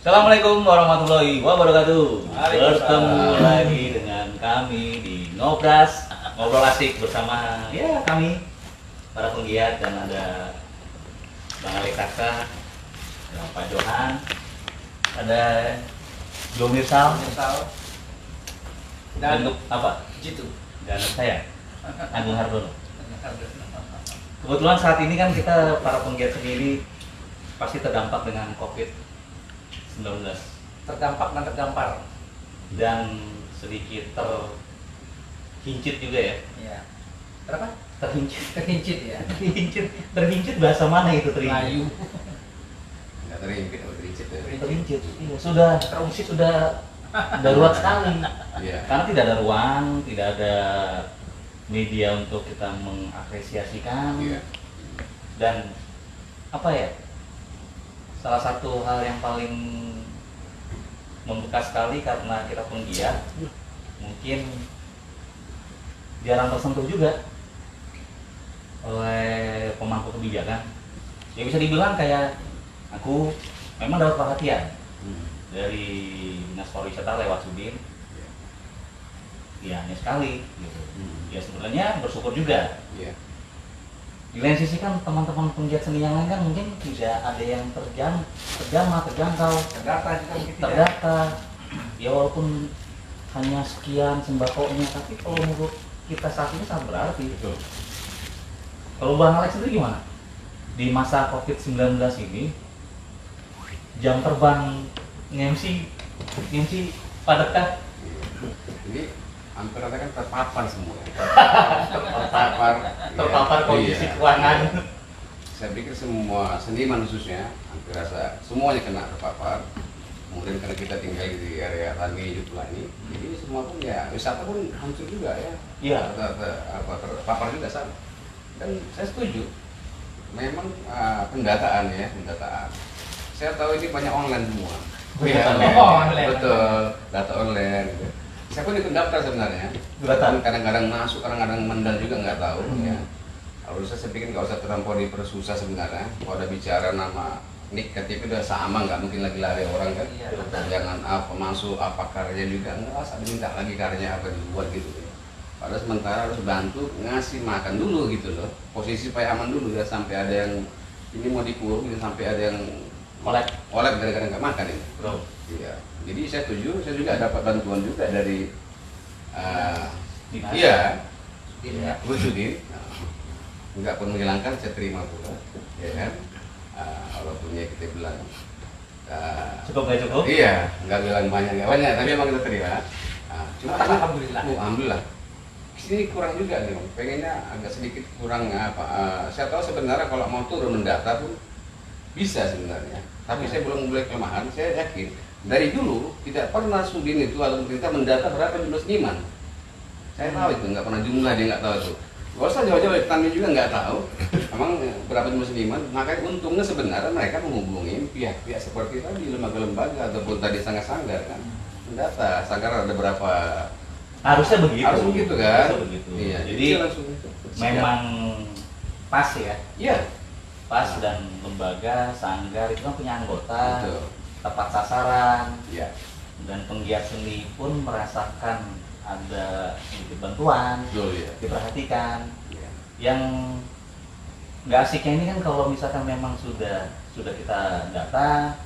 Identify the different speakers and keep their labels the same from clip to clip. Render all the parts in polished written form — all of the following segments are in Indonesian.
Speaker 1: Assalamualaikum warahmatullahi wabarakatuh.
Speaker 2: Waalaikumsalam.
Speaker 1: Bertemu lagi dengan kami di Ngobras, ngobrol asik bersama kami para penggiat, dan ada Bang Alexaksa, ada Pak Johan, ada Jo Mirsal, dan untuk apa?
Speaker 2: Jitu.
Speaker 1: Dan saya Agung Hardono. Kebetulan saat ini kan kita para penggiat sendiri pasti terdampak dengan COVID-19
Speaker 2: Terdampak dan terdampar.
Speaker 1: dan sedikit terhincit juga ya.
Speaker 2: Iya. Berapa?
Speaker 1: Terhincit.
Speaker 2: Terhincit ya.
Speaker 1: Terhincit bahasa mana itu terhincit?
Speaker 2: Melayu.
Speaker 3: Nggak terhimpit atau terhincit ya?
Speaker 1: Terhincit. Iya, sudah terusik, sudah darurat sekali.
Speaker 3: Iya.
Speaker 1: Karena tidak ada ruang, tidak ada media untuk kita mengapresiasikan.
Speaker 3: Iya.
Speaker 1: Dan apa ya? Salah satu hal yang paling membekas sekali karena kita penggiat, mungkin jarang tersentuh juga oleh pemangku kebijakan. Ya bisa dibilang kayak aku memang dapat perhatian dari Dinas Pariwisata lewat Sudin. Ya hanya sekali gitu. Ya sebenarnya bersyukur juga.
Speaker 3: Iya.
Speaker 1: Di lain sisi kan teman-teman penggiat seni yang lain kan mungkin tidak ada yang terjangkau,
Speaker 2: Terdata juga mungkin tidak.
Speaker 1: terdata. Ya walaupun hanya sekian sembakonya, tapi kalau menurut kita saat ini sangat berarti.
Speaker 3: Betul.
Speaker 1: Kalau Bang Alex sendiri gimana? Di masa COVID-19 ini, jam terbang MC padat.
Speaker 3: Jadi hampir rata kan terpapar semua.
Speaker 1: Terpapar kondisi
Speaker 3: Iya.
Speaker 1: keuangan.
Speaker 3: Saya pikir semua seniman khususnya hampir rasa semuanya kena terpapar. Kemudian karena kita tinggal di area Rangi Jutlani, jadi semua pun ya wisata pun hancur juga ya.
Speaker 1: Iya.
Speaker 3: Terpapar juga sama. Dan saya setuju. Memang pendataan. Saya tahu ini banyak online semua.
Speaker 2: Online.
Speaker 3: Betul, data online. Gitu. Saya pun ikut daftar sebenarnya.
Speaker 1: Daftar.
Speaker 3: Kadang-kadang masuk, kadang-kadang mendal juga nggak tahu. Ya. Kalau saya pikir nggak usah terlampau dipersusah sebenarnya. Kalau ada bicara nama nik KTP udah sama, nggak mungkin lagi lari orang kan.
Speaker 2: Iya.
Speaker 3: Jangan apa masuk, apa karya juga nggak usah diminta lagi karyanya apa dibuat gitu. Padahal sementara harus bantu ngasih makan dulu gitu loh. Posisi supaya aman dulu ya, sampai ada yang ini mau dikurung, sampai ada yang oleh gara-gara nggak makan ini.
Speaker 1: Bro.
Speaker 3: Iya. Jadi saya setuju, saya juga dapat bantuan juga dari
Speaker 1: Dinas.
Speaker 3: iya,
Speaker 1: Iya.
Speaker 3: Bu Sudin. Nggak pun menghilangkan, saya terima pula, ya kan. Walaupun ya kita bilang
Speaker 1: Cukup nggak cukup?
Speaker 3: iya, nggak bilang banyak, tapi emang kita terima. Cuma
Speaker 2: Alhamdulillah.
Speaker 3: Alhamdulillah. Sini kurang juga nih, Bang. Pengennya agak sedikit kurang apa. Saya tahu sebenarnya kalau mau turun mendata pun bisa sebenarnya. Tapi saya belum mulai kelemahan. Saya yakin dari dulu tidak pernah Sudin itu atau pemerintah mendata berapa jumlah seniman. Saya tahu itu, nggak pernah jumlah, dia nggak tahu itu. Gak usah jauh-jauh, kami juga nggak tahu emang berapa jumlah seniman. Makanya untungnya sebenarnya mereka menghubungi pihak-pihak seperti tadi, lembaga-lembaga ataupun tadi sanggar-sanggar kan. Mendata, sanggar ada berapa.
Speaker 1: Harusnya begitu.
Speaker 3: Harus begitu kan?
Speaker 1: Harusnya begitu.
Speaker 3: Iya,
Speaker 1: Jadi
Speaker 3: dia langsung
Speaker 1: memang pas ya.
Speaker 3: iya,
Speaker 1: Pas, dan lembaga, sanggar itu kan punya anggota,
Speaker 3: betul.
Speaker 1: tepat sasaran,
Speaker 3: Iya,
Speaker 1: dan penggiat seni pun merasakan ada sedikit bantuan,
Speaker 3: betul ya.
Speaker 1: diperhatikan.
Speaker 3: Iya.
Speaker 1: Yang nggak asiknya ini kan kalau misalkan memang sudah kita data,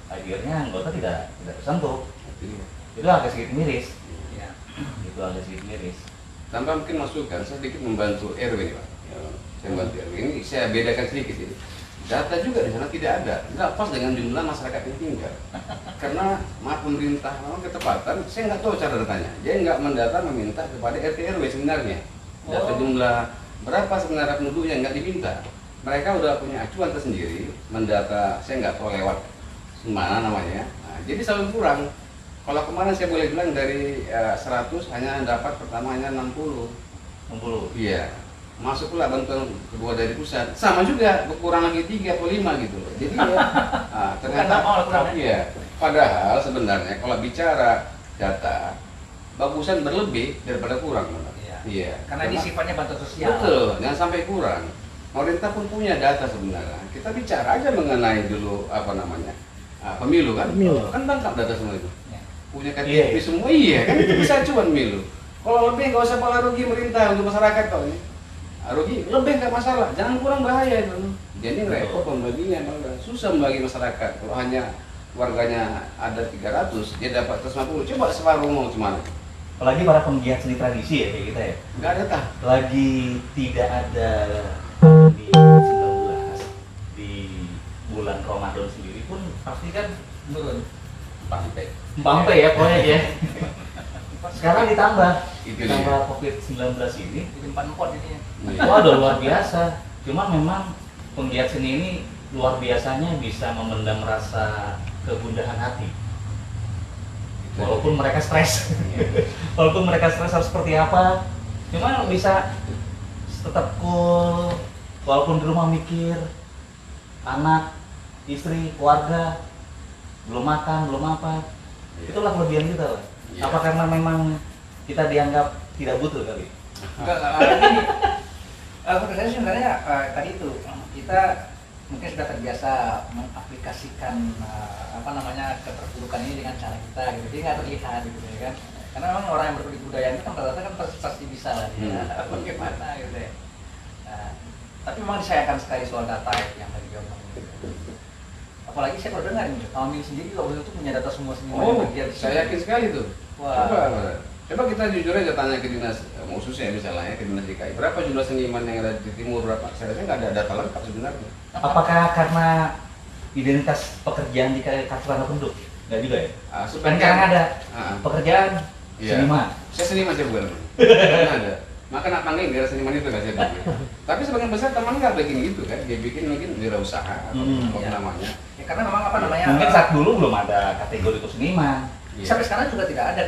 Speaker 1: akhirnya anggota tidak tersentuh. Itu agak sedikit miris.
Speaker 2: Iya.
Speaker 1: Itu agak sedikit miris.
Speaker 3: Tanpa mungkin masukan, saya sedikit membantu RW nih Pak. Ya, saya membantu RW ini, saya bedakan sedikit ini. Data juga di sana tidak ada, tidak pas dengan jumlah masyarakat yang tinggal. Karena maaf pemerintah, memang ketepatan, saya nggak tahu cara datanya. Dia nggak mendata meminta kepada RT RW sebenarnya. Data jumlah berapa sebenarnya penduduknya nggak diminta. Mereka udah punya acuan tersendiri, mendata, saya nggak tahu lewat mana namanya. Nah, jadi selalu kurang. Kalau kemarin saya boleh bilang dari 100 hanya dapat pertama hanya 60.
Speaker 1: 60.
Speaker 3: Iya. Masuk pula bantuan kedua dari pusat. Sama juga, berkurang lagi 3 atau 5 gitu loh. Jadi ya, ternyata
Speaker 2: kurang.
Speaker 3: iya. Padahal sebenarnya kalau bicara data, bagusan berlebih daripada kurang.
Speaker 2: Iya.
Speaker 3: Iya.
Speaker 2: Karena ini sifatnya bantuan sosial.
Speaker 3: Betul, jangan sampai kurang. Pemerintah pun punya data sebenarnya. Kita bicara aja mengenai dulu apa namanya pemilu kan?
Speaker 4: Pemilu.
Speaker 3: Kan tangkap data semua itu.
Speaker 2: Ya.
Speaker 3: Punya
Speaker 1: Iya,
Speaker 3: KTP
Speaker 1: iya.
Speaker 3: semua, iya kan itu bisa cuan pemilu. Kalau lebih nggak usah malah rugi merintah untuk masyarakat kok ini. Rugi lebih nggak masalah, jangan kurang bahaya itu. Jadi repot pembaginya, malah susah membagi masyarakat. Kalau hanya warganya ada 300, dia dapat 150, coba separuh mau gimana?
Speaker 1: Apalagi para penggiat seni tradisi ya kayak kita ya.
Speaker 3: Nggak ada tah.
Speaker 1: Lagi tidak ada di 19 di bulan Ramadan sendiri pun pasti kan
Speaker 2: Menurun.
Speaker 1: Pampe ya pokoknya ya. Sekarang ditambah
Speaker 3: Itu
Speaker 1: ditambah
Speaker 3: dia.
Speaker 1: COVID-19 ini.
Speaker 2: Jadi empat jadinya.
Speaker 3: Iya.
Speaker 1: Waduh luar biasa. Cuma memang penggiat seni ini luar biasanya bisa memendam rasa kegundahan hati. Walaupun mereka stres, walaupun mereka stres harus seperti apa, cuma bisa tetap cool, walaupun di rumah mikir, anak, istri, keluarga, belum makan, belum apa, itulah kelebihan kita lah.
Speaker 3: Iya.
Speaker 1: Apa karena memang kita dianggap tidak butuh kali?
Speaker 2: Enggak, gini. Menurut saya sebenarnya tadi itu kita mungkin sudah terbiasa mengaplikasikan keterpurukan ini dengan cara kita gitu, jadi nggak terlihat gitu ya kan, karena memang orang yang berkulit budaya ini kan rata-rata kan pasti bisa lah dia bagaimana gitu ya. Nah, tapi memang disayangkan sekali soal data yang tadi dia omongin gitu. Apalagi saya pernah dengar nih, Amin sendiri waktu itu punya data semua seniman yang
Speaker 3: Oh,
Speaker 2: bergiat di
Speaker 3: saya
Speaker 2: sini.
Speaker 3: yakin sekali tuh.
Speaker 2: Wah.
Speaker 3: Coba kita jujur aja tanya ke dinas, khususnya misalnya ke dinas DKI, berapa jumlah seniman yang ada di timur, berapa? Saya rasa nggak ada data lengkap sebenarnya.
Speaker 1: Apakah karena identitas pekerjaan di kartu tanda penduduk? Nggak juga ya? Kan
Speaker 3: Sebagian-
Speaker 1: sekarang ada
Speaker 3: Ah,
Speaker 1: pekerjaan
Speaker 3: Iya.
Speaker 1: seniman.
Speaker 3: Saya seniman saya bukan. Karena ada. Makan apa enggak gara seniman itu nggak saya bikin. Tapi sebagian besar teman nggak bikin gitu kan, dia bikin mungkin wirausaha atau apa
Speaker 2: Iya.
Speaker 3: namanya.
Speaker 2: Ya, karena memang apa namanya?
Speaker 1: Mungkin saat dulu belum ada kategori itu seniman.
Speaker 3: Iya.
Speaker 2: Sampai sekarang juga tidak ada.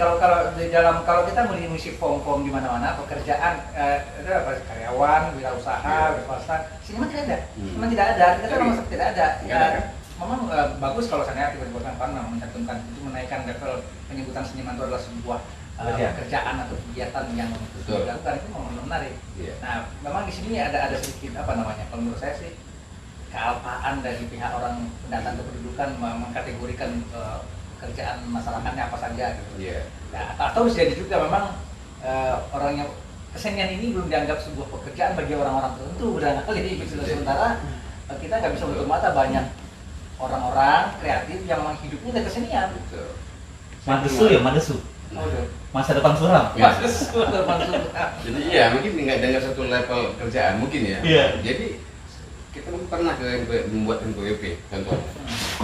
Speaker 2: Kalau kita mengisi form-form di mana-mana pekerjaan itu apa, karyawan, wirausaha, swasta, seniman tidak ada. Memang tidak ada. Kita
Speaker 3: Tapi-
Speaker 2: memang tidak ada.
Speaker 3: Nggak ada, kan?
Speaker 2: Memang bagus kalau saya tiba-tiba kan mencantumkan itu, menaikkan level penyebutan seniman itu adalah sebuah pekerjaan atau kegiatan yang
Speaker 3: Betul.
Speaker 2: dilakukan, itu memang menarik.
Speaker 3: Iya.
Speaker 2: Nah, memang di sini ada sedikit apa namanya? Kalau menurut saya sih kealpaan dari pihak orang pendatang kependudukan mengkategorikan pekerjaan masyarakatnya apa saja gitu.
Speaker 3: Iya.
Speaker 2: Nah, atau bisa jadi juga memang orang yang kesenian ini belum dianggap sebuah pekerjaan bagi orang-orang tertentu barangkali gitu. Sementara kita nggak bisa menutup mata banyak orang-orang kreatif yang memang hidupnya dari kesenian.
Speaker 3: Betul.
Speaker 1: Madesu ya, Madesu.
Speaker 2: Oh, udah.
Speaker 1: Masa depan suram.
Speaker 3: Iya. Jadi iya mungkin nggak dengan satu level kerjaan mungkin ya.
Speaker 1: Iya.
Speaker 3: Jadi kita pernah membuat NPWP contohnya.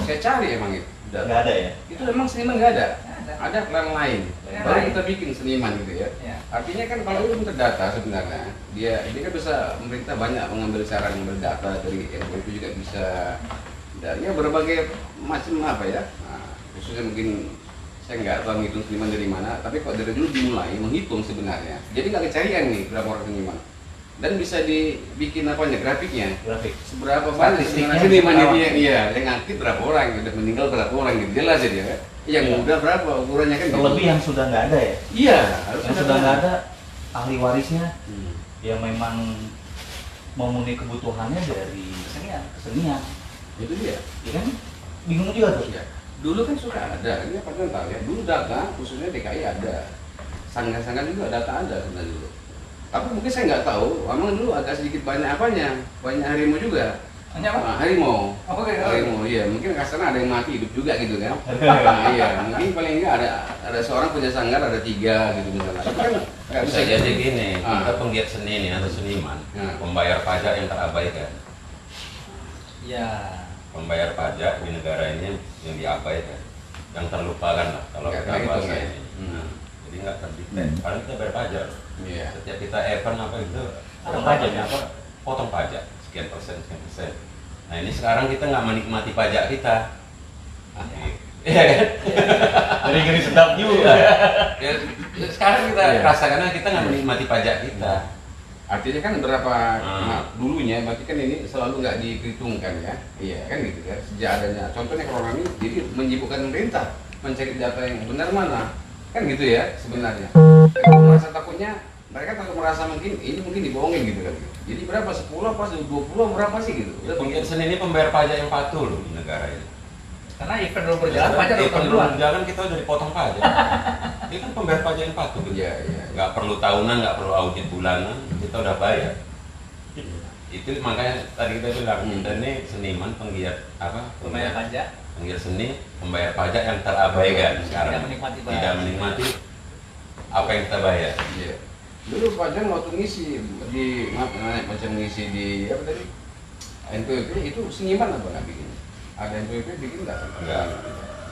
Speaker 3: Saya cari emang itu. data.
Speaker 1: Nggak ada ya?
Speaker 3: Itu memang seniman nggak ada.
Speaker 2: Nggak ada.
Speaker 3: Ada plan lain.
Speaker 2: Plan
Speaker 3: Baru
Speaker 2: lain.
Speaker 3: kita bikin seniman gitu ya.
Speaker 2: Ya.
Speaker 3: Artinya kan kalau itu terdata sebenarnya, dia kan bisa pemerintah banyak mengambil cara mengambil data dari NPWP juga bisa. Dan ya berbagai macam apa ya. Nah, khususnya mungkin saya nggak tahu menghitung seniman dari mana, tapi kok dari dulu dimulai menghitung sebenarnya. Jadi nggak kecarian nih berapa orang seniman. Dan bisa dibikin apanya grafiknya.
Speaker 1: Grafik.
Speaker 3: Seberapa banyak
Speaker 1: Statistiknya
Speaker 3: seniman
Speaker 1: berapa?
Speaker 3: ini yang yang aktif berapa orang, yang udah meninggal berapa orang gitu. Jelas ya dia kan. Yang
Speaker 1: Iya.
Speaker 3: muda berapa ukurannya kan.
Speaker 1: Terlebih yang sudah nggak ada ya?
Speaker 3: Iya, harus
Speaker 1: Yang sudah nggak ada ahli warisnya
Speaker 3: Hmm.
Speaker 1: yang memang memenuhi kebutuhannya dari
Speaker 2: Kesenian.
Speaker 1: kesenian.
Speaker 3: Itu dia.
Speaker 1: Ya kan? Bingung juga tuh.
Speaker 3: Ya. Dulu kan sudah ada, ini apa contoh ya? Dulu data khususnya DKI ada, sanggar-sanggar juga data ada sebenarnya dulu. Tapi mungkin saya nggak tahu, memang dulu agak sedikit banyak apanya, banyak harimau juga.
Speaker 2: Hanya apa?
Speaker 3: Harimau.
Speaker 2: Oh, oke.
Speaker 3: Harimau, iya. Mungkin kasarnya ada yang mati hidup juga gitu kan. Nah, iya, mungkin paling enggak ada seorang punya sanggar ada 3 gitu misalnya. Tapi kan nggak
Speaker 5: Bisa jadi gini,
Speaker 3: Ah.
Speaker 5: kita penggiat seni nih atau seniman,
Speaker 3: Ah.
Speaker 5: pembayar pajak yang terabaikan.
Speaker 2: Ya.
Speaker 5: Pembayar pajak di negara ini yang diabaikan, yang terlupakan lah kalau
Speaker 3: Nggak
Speaker 5: kita
Speaker 3: terhitung,
Speaker 5: bahasa
Speaker 3: ya?
Speaker 5: ini.
Speaker 3: Hmm.
Speaker 5: Nah, jadi nggak terdetek. Karena kita bayar pajak.
Speaker 3: Iya.
Speaker 5: Setiap kita event apa itu,
Speaker 1: Potong
Speaker 5: apa
Speaker 1: pajak,
Speaker 5: namanya, apa? Potong pajak sekian persen. Nah ini sekarang kita nggak menikmati pajak kita. Iya kan?
Speaker 1: Jadi ngeri sedap juga.
Speaker 5: Ya, sekarang kita
Speaker 3: Iya.
Speaker 5: rasakan kita nggak menikmati pajak kita.
Speaker 3: Artinya kan berapa
Speaker 5: Hmm.
Speaker 3: nah, dulunya, berarti kan ini selalu nggak diperhitungkan ya, iya kan gitu kan. Sejak adanya, contohnya corona ini, jadi menyibukkan pemerintah mencari data yang benar mana, kan gitu ya sebenarnya. Kalau merasa takutnya, mereka takut merasa mungkin ini mungkin dibohongin gitu kan. Jadi berapa 10 apa 20 berapa sih gitu? Udah
Speaker 5: Penggiat seni ini pembayar pajak yang patuh loh di negara ini.
Speaker 2: Karena event dulu berjalan, pajak dulu
Speaker 5: Event
Speaker 2: duluan.
Speaker 5: berjalan kita udah dipotong pajak. Ini kan pembayar pajak yang patuh.
Speaker 3: Iya, iya.
Speaker 5: Nggak perlu tahunan, nggak perlu audit bulanan, kita udah bayar. Itu makanya tadi kita bilang kita ini seniman penggiat apa?
Speaker 2: Pembayar pajak.
Speaker 5: Penggiat seni, pembayar pajak yang terabaikan sekarang.
Speaker 2: Tidak menikmati pajak.
Speaker 5: Tidak menikmati apa yang kita bayar.
Speaker 3: Iya. Dulu Pak Jan waktu ngisi di macam ngisi di apa tadi NPWP itu seniman apa nggak bikin? Ada NPWP bikin nggak?
Speaker 5: Enggak.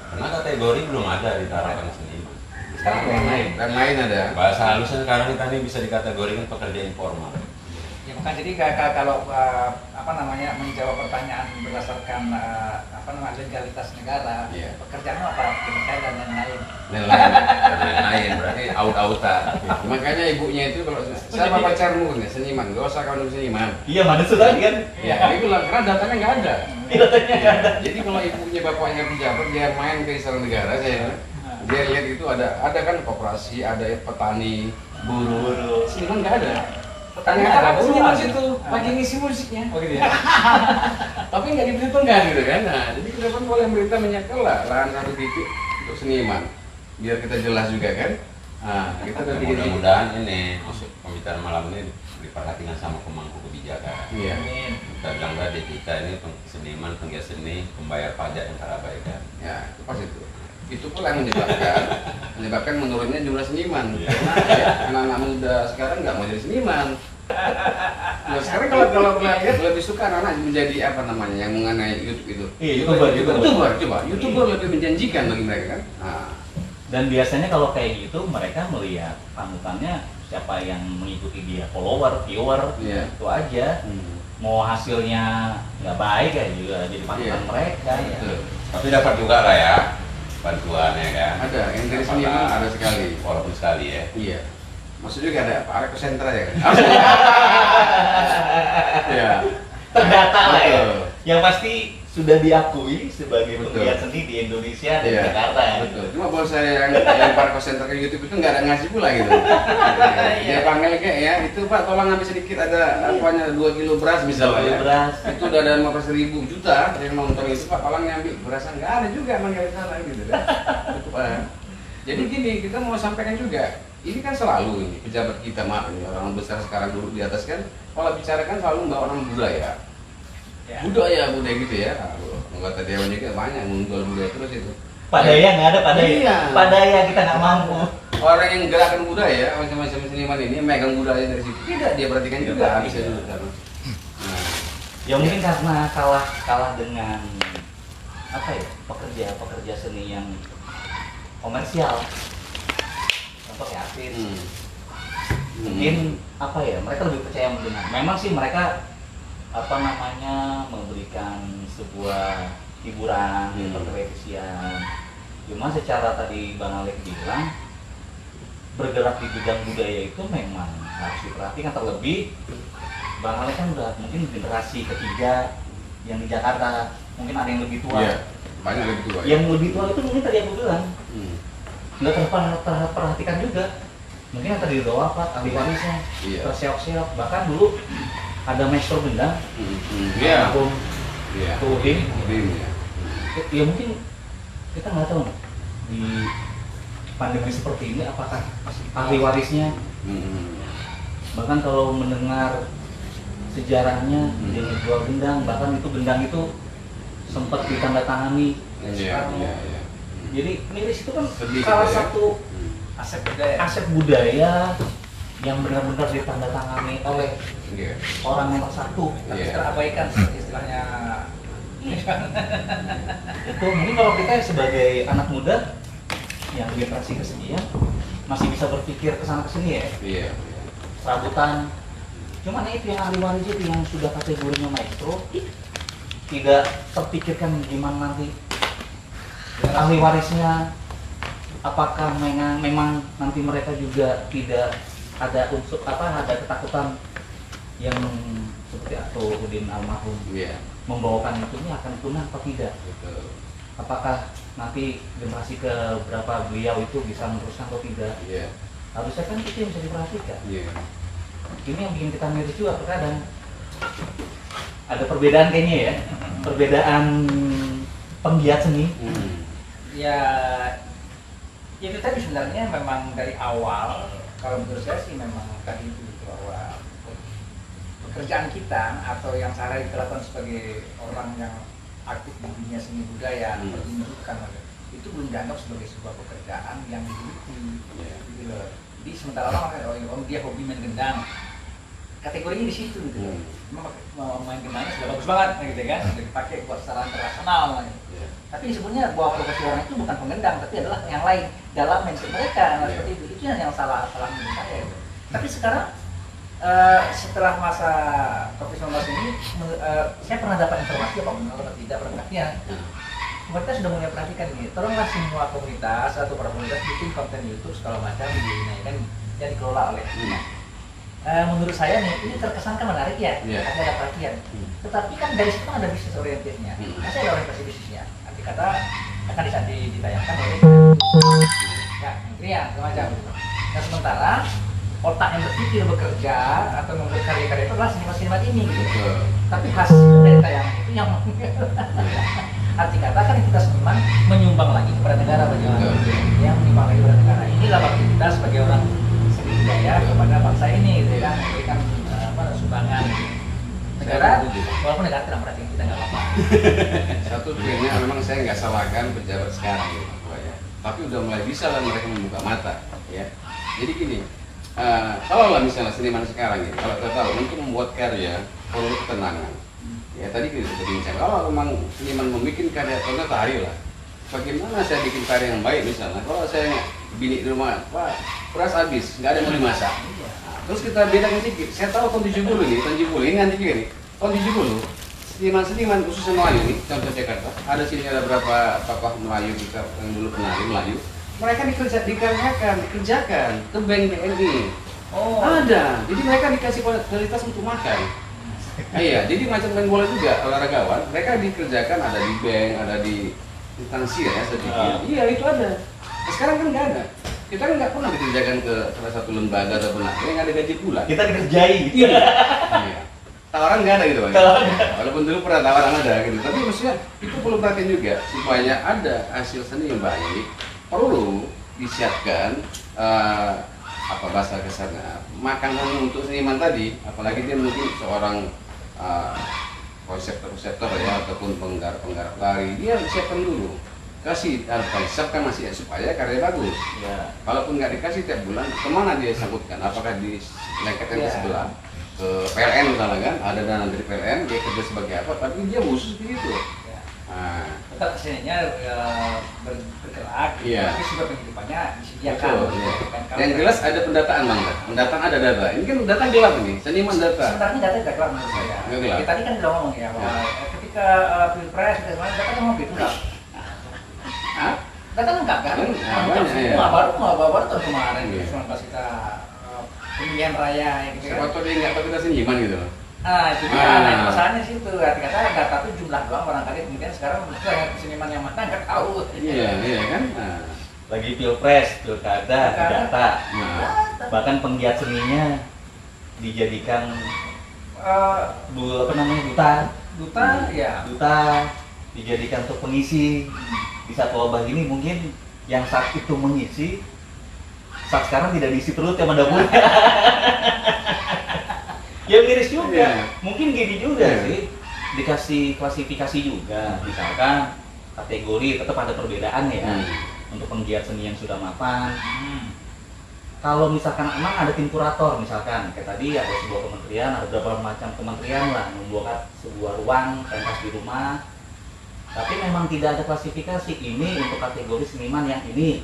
Speaker 5: Karena kategori belum ada di tarapan seniman.
Speaker 2: Sekarang yang lain.
Speaker 3: Dan lain ada.
Speaker 5: Bahasa halusnya sekarang kita ini bisa dikategorikan pekerja informal.
Speaker 2: Ya makanya jadi kalau apa namanya menjawab pertanyaan berdasarkan apa namanya legalitas negara,
Speaker 3: Iya.
Speaker 2: pekerjaan apa? Pendidikan dan lain-lain.
Speaker 3: Dan lain berarti out-outan. Makanya ibunya itu kalau siapa pacarmu nih seniman, gak usah kau seniman.
Speaker 1: Iya, mana sudah kan?
Speaker 3: Ya, dia bilang karena datanya nggak ada.
Speaker 1: Datanya nggak ada.
Speaker 3: Jadi kalau ibunya bapaknya pejabat, dia main ke istana negara, dia lihat itu ada kan koperasi, ada petani, buruh, seniman nggak ada. Ternyata ada seniman situ, lagi ngisi musiknya.
Speaker 2: Oh gitu ya.
Speaker 3: Tapi nggak diperhitungkan gitu kan. Nah, jadi ke depan boleh pemerintah menyekel lah lahan satu titik untuk seniman, biar kita jelas juga kan. Nah, kita udah bikin
Speaker 5: Mudah-mudahan ini maksud pembicaraan malam ini diperhatikan sama pemangku kebijakan.
Speaker 3: Iya.
Speaker 5: Kita bilang tadi kita ini seniman, penggiat seni, pembayar pajak yang terabaikan.
Speaker 3: Ya, itu pas itu. Itu pula yang menyebabkan menurunnya jumlah seniman.
Speaker 5: Iya.
Speaker 3: Karena ya, anak-anak muda sekarang nggak mau jadi seniman. Nah, sekarang kalau lihat lebih suka anak-anak menjadi apa namanya yang mengenai YouTube itu.
Speaker 1: Iya, YouTuber.
Speaker 3: Coba. YouTuber lebih menjanjikan bagi mereka kan. Nah,
Speaker 1: Dan biasanya kalau kayak gitu mereka melihat panutannya siapa yang mengikuti dia, follower, viewer,
Speaker 3: Iya.
Speaker 1: itu aja. Mau hasilnya nggak baik ya juga jadi panutan
Speaker 3: Iya.
Speaker 1: mereka ya.
Speaker 3: betul.
Speaker 5: Tapi dapat juga lah ya bantuan ya kan.
Speaker 3: Ada yang dari seniman ada sekali.
Speaker 5: Walaupun sekali ya.
Speaker 3: Iya. Maksudnya juga ada Pak Arek Sentra ya kan. Iya.
Speaker 1: Terdata lah ya.
Speaker 3: Betul.
Speaker 1: Yang pasti sudah diakui sebagai
Speaker 3: Betul.
Speaker 1: penggiat seni di Indonesia dan
Speaker 3: Iya,
Speaker 1: Jakarta ya.
Speaker 3: betul. Cuma kalau saya yang lempar call center ke YouTube itu nggak ada ngasih pula gitu. Dia panggil kayak ya, itu Pak tolong ambil sedikit ada apanya 2 kilo beras misalnya.
Speaker 1: 2 kilo
Speaker 3: Ya.
Speaker 1: beras.
Speaker 3: Itu udah ada 15.000 juta yang nonton itu Pak tolong ambil berasnya nggak ada juga manggil sana gitu kan. Itu, Pak. Jadi gini kita mau sampaikan juga. Ini kan selalu ini pejabat kita maaf ini orang besar sekarang duduk di atas kan kalau bicarakan selalu membawa nama budaya.
Speaker 2: Ya.
Speaker 3: Budaya gitu ya. Anggota dewan juga banyak menjual budaya terus itu.
Speaker 1: Padaya nggak ada padaya.
Speaker 3: Iya.
Speaker 1: Padaya kita nggak mampu.
Speaker 3: Orang yang gerakan budaya, macam-macam seniman ini megang budaya dari situ. Tidak dia perhatikan
Speaker 1: Iya,
Speaker 3: juga
Speaker 1: iya.
Speaker 3: bisa dulu karena. Nah,
Speaker 1: Ya mungkin karena kalah dengan apa ya pekerja seni yang komersial. Contoh kayak artis. Mungkin apa ya mereka lebih percaya mendengar. Memang sih mereka apa namanya memberikan sebuah hiburan di televisian. Cuma secara tadi Bang Alek bilang bergerak di bidang budaya itu memang harus diperhatikan, terlebih Bang Alek kan udah mungkin generasi ketiga yang di Jakarta, mungkin ada yang lebih tua.
Speaker 3: Iya, banyak lebih tua.
Speaker 1: Yang lebih tua itu mungkin tadi aku bilang
Speaker 3: Hmm.
Speaker 1: nggak terperhatikan juga. Mungkin yang tadi udah wafat, ahli warisnya,
Speaker 3: Iya.
Speaker 1: terseok-seok. Bahkan dulu ada maestro gendang,
Speaker 3: Iya.
Speaker 1: almarhum
Speaker 3: Iya.
Speaker 1: Udin.
Speaker 3: Udin ya.
Speaker 1: Ya mungkin kita nggak tahu nih, di pandemi seperti ini apakah ahli warisnya. Bahkan kalau mendengar sejarahnya dia menjual gendang, bahkan itu gendang itu sempat ditandatangani.
Speaker 3: Iya, iya, iya.
Speaker 1: Jadi miris itu kan
Speaker 3: Sedih
Speaker 1: salah
Speaker 3: gitu ya.
Speaker 1: satu
Speaker 2: Aset budaya.
Speaker 1: aset budaya yang benar-benar ditandatangani oleh
Speaker 3: Iya.
Speaker 1: orang nomor satu.
Speaker 2: Tapi
Speaker 3: Iya.
Speaker 2: terabaikan seperti istilahnya.
Speaker 1: Itu mungkin kalau kita sebagai anak muda yang generasi kesekian masih bisa berpikir ke sana kesini ya,
Speaker 3: Iya.
Speaker 1: serabutan. Cuman itu yang ahli waris itu yang sudah kategorinya maestro tidak terpikirkan gimana nanti ahli warisnya, apakah memang nanti mereka juga tidak ada unsur ada ketakutan yang seperti atau Udin almarhum
Speaker 3: Iya.
Speaker 1: membawakan itu ini akan punah atau tidak?
Speaker 3: Betul.
Speaker 1: Apakah nanti generasi ke berapa beliau itu bisa meneruskan atau tidak?
Speaker 3: Iya.
Speaker 1: Harusnya kan itu yang bisa diperhatikan.
Speaker 3: Iya.
Speaker 1: Ini yang bikin kita miris juga terkadang. Ada perbedaan kayaknya ya, perbedaan penggiat seni.
Speaker 2: Ya itu tadi sebenarnya memang dari awal, kalau menurut saya sih memang tadi itu bahwa pekerjaan kita atau yang sehari dilakukan sebagai orang yang aktif di dunia seni budaya, pertunjukan, itu belum dianggap sebagai sebuah pekerjaan yang digeluti. Gitu loh. Jadi sementara orang dia hobi main gendang, kategorinya di situ gitu. Mau main gendangnya sudah bagus banget gitu kan, sudah dipakai buat secara internasional. Tapi sebenarnya bahwa profesi orang itu bukan pengendang, tapi adalah yang lain dalam mindset mereka. Seperti itu yang salah menurut saya. Tapi sekarang setelah masa COVID-19 ini, saya pernah dapat informasi apa benar atau tidak perhatian. Pemerintah sudah mulai perhatikan ini. Tolonglah semua komunitas atau para komunitas bikin konten YouTube segala macam kan yang dikelola oleh. Menurut saya nih ini terkesan kan menarik ya, ada perhatian. Tetapi kan dari situ ada bisnis orientasinya. Saya ada orientasi bisnisnya. Nanti kata akan ditayangkan oleh ya kementerian semacam. Nah sementara otak yang berpikir bekerja atau membuat karya-karya itu adalah seniman-seniman ini gitu. Tapi hasil dari tayangan itu yang arti kata kan kita seniman menyumbang lagi kepada negara bagaimana yang menyumbang lagi kepada negara. Inilah bakti kita sebagai orang seni budaya kepada bangsa ini gitu kan, memberikan sumbangan negara walaupun negara tidak perhatian kita nggak apa-apa.
Speaker 3: Satu poinnya memang saya nggak salahkan pejabat sekarang ya, tapi udah mulai bisa lah mereka membuka mata ya. Jadi gini, kalau lah misalnya seniman sekarang ini, kalau kita tahu untuk membuat karya perlu ketenangan. Ya tadi kita sudah bincang, kalau memang seniman membuat karya, ternyata hari lah. Bagaimana saya bikin karya yang baik misalnya, kalau saya bini di rumah, wah beras habis, nggak ada yang mau dimasak. Nah, terus kita bedakan sedikit, saya tahu tahun 70 nih, ini nanti juga nih, tahun 70 seniman-seniman khususnya Melayu nih, contoh Jakarta, ada sini ada berapa tokoh Melayu kita yang dulu penari Melayu, mereka dikerjakan ke bank BNI. Oh. Ada, jadi mereka dikasih fasilitas untuk makan. Iya, jadi macam main bola juga olahragawan, mereka dikerjakan ada di bank, ada di instansi ya saya pikir. Iya itu ada. Nah, sekarang kan nggak ada. Kita kan nggak pernah dikerjakan ke salah satu lembaga atau lembaga yang ada gaji bulan.
Speaker 1: Kita dikerjai.
Speaker 3: Iya. Tawaran nggak ada gitu Pak. Walaupun dulu pernah tawaran ada gitu. Tapi maksudnya itu perlu perhatian juga supaya ada hasil seni yang baik. Perlu disiapkan apa bahasa kasarnya makanan untuk seniman tadi. Apalagi dia mungkin seorang konseptor ya ataupun penggarap tari, dia siapkan dulu, kasih siapkan masih supaya karya bagus. Ya. Kalaupun nggak dikasih tiap bulan, kemana dia sangkutkan? Apakah dilengketkan ke sebelah ke PLN misalnya kan? Ada dana dari PLN, dia kerja sebagai apa? Tapi dia khusus begitu. Ya. Nah,
Speaker 2: tetap keseniannya bergerak, tapi sudah penghidupannya disediakan.
Speaker 3: Betul, ya. Yang jelas ada pendataan bang, pendataan ada data. Ini kan data gelap ini, seniman data.
Speaker 2: Sebenarnya data tidak gelap menurut saya. Ya, tadi kan sudah ngomong ya bahwa ketika pilpres dan lain data ngomong gitu lah. Data lengkap kan? Semua baru tahun kemarin 19 kita pemilihan raya yang gitu.
Speaker 3: Siapa tahu dia nggak tahu kita seniman gitu loh.
Speaker 2: Itu dia, masalahnya situ. Kata data itu jumlah doang barangkali kemudian sekarang seniman yang mana nggak tahu.
Speaker 3: Iya kan.
Speaker 1: Lagi pilpres, pilkada, data. Bahkan penggiat seninya dijadikan duta dijadikan untuk pengisi di satu wabah ini. Mungkin yang saat itu mengisi, saat sekarang tidak diisi perut ya dapur. Ya miris juga, mungkin gini juga sih, dikasih klasifikasi juga, misalkan kategori tetap ada perbedaan ya, untuk penggiat seni yang sudah mapan. Kalau misalkan emang ada tim kurator, misalkan kayak tadi ada sebuah kementerian, ada beberapa macam kementerian lah membuat sebuah ruang pentas di rumah, tapi memang tidak ada klasifikasi ini untuk kategori seniman yang ini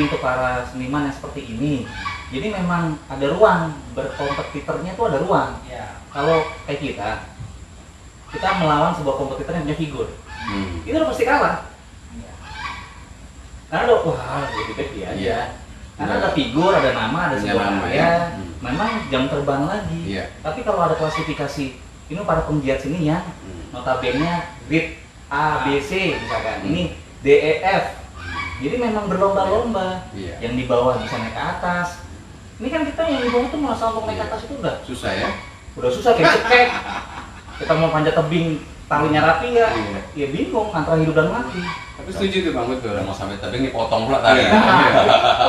Speaker 1: untuk para seniman yang seperti ini. Jadi memang ada ruang, berkompetitornya tuh ada ruang. Ya. Kalau kayak kita melawan sebuah kompetitor yang punya figur, itu udah pasti kalah. Ya. Karena lebih baik dia aja. Karena ada figur, ada nama, ada sebuah karya, memang jam terbang lagi. Ya. Tapi kalau ada klasifikasi, ini para penggiat seni yang notabene grade A, B, C misalkan, ini D, E, F. Jadi memang berlomba-lomba. Yang di bawah bisa naik ke atas. Ini kan kita yang di bawah tuh merasa untuk naik ke atas itu udah
Speaker 3: susah ya?
Speaker 1: Udah susah kayak cekek. Kita mau panjat tebing talinya rapi ya,
Speaker 3: Iya.
Speaker 1: ya bingung antara hidup dan mati.
Speaker 3: Tapi setuju tuh Bang, betul.
Speaker 5: Udah mau sampai tebing nih potong pula tadi.
Speaker 3: Iya.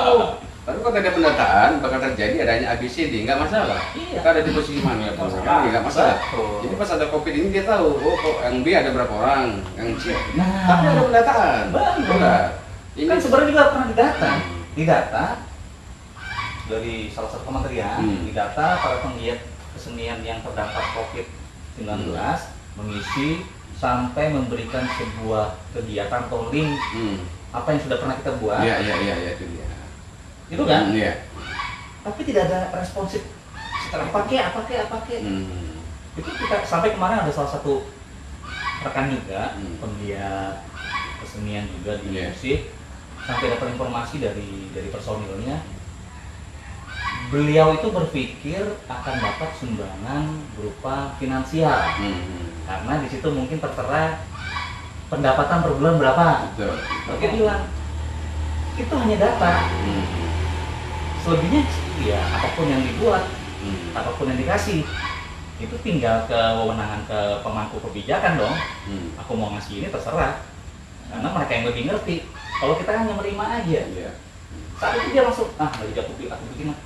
Speaker 1: Oh,
Speaker 3: Tapi kalau ada pendataan bakal terjadi adanya ABCD, nggak masalah.
Speaker 1: Iya.
Speaker 3: Kita ada di posisi mana ya,
Speaker 2: Nggak
Speaker 3: Bang?
Speaker 2: masalah.
Speaker 3: Nggak masalah.
Speaker 1: Betul.
Speaker 3: Jadi pas ada COVID ini dia tahu, oh kok yang B ada berapa orang, yang C.
Speaker 1: Nah,
Speaker 3: Tapi ada pendataan.
Speaker 1: Benar.
Speaker 3: Betul nggak? Ini
Speaker 1: kan sebenarnya juga pernah didata dari salah satu kementerian, didata para penggiat kesenian yang terdampak COVID-19 mengisi sampai memberikan sebuah kegiatan atau link apa yang sudah pernah kita buat,
Speaker 3: Iya itu dia.
Speaker 1: itu kan?
Speaker 3: Iya.
Speaker 1: Tapi tidak ada responsif setelah apa ke. Itu kita sampai kemarin ada salah satu rekan juga, penggiat kesenian juga di
Speaker 3: Iya.
Speaker 1: musik, sampai dapat informasi dari personilnya, beliau itu berpikir akan dapat sumbangan berupa finansial, karena di situ mungkin tertera pendapatan per bulan berapa.
Speaker 3: Betul.
Speaker 1: Oke, bilang itu hanya data, selebihnya ya apapun yang dibuat, apapun yang dikasih, itu tinggal ke wewenangan ke pemangku kebijakan dong. Aku mau ngasih ini terserah, karena mereka yang lebih ngerti. Kalau kita hanya menerima aja,
Speaker 3: Iya.
Speaker 1: saat itu dia langsung lagi jatuh aku bikin lah.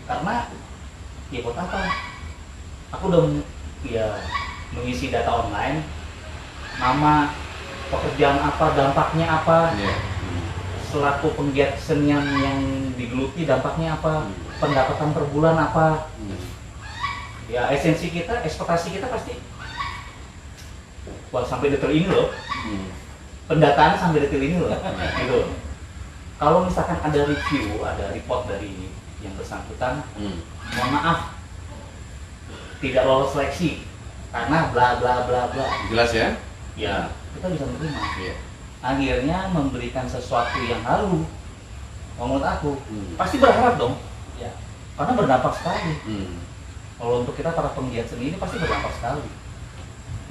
Speaker 1: Karena ya buat apa? Aku udah ya mengisi data online, nama, pekerjaan apa, dampaknya apa,
Speaker 3: Iya.
Speaker 1: selaku penggiat kesenian yang digeluti dampaknya apa, pendapatan per bulan apa. Ya esensi kita, ekspektasi kita pasti wah sampai detail ini loh. Pendataan sampai detail ini loh. Gitu. Kalau misalkan ada review, ada report dari yang bersangkutan, mohon maaf tidak lolos seleksi karena bla bla bla bla.
Speaker 3: Jelas ya?
Speaker 1: Ya, kita bisa menerima.
Speaker 3: Iya.
Speaker 1: Akhirnya memberikan sesuatu yang halu. Menurut aku, pasti berharap dong. Ya, karena berdampak sekali. Kalau untuk kita para penggiat seni ini pasti berdampak sekali.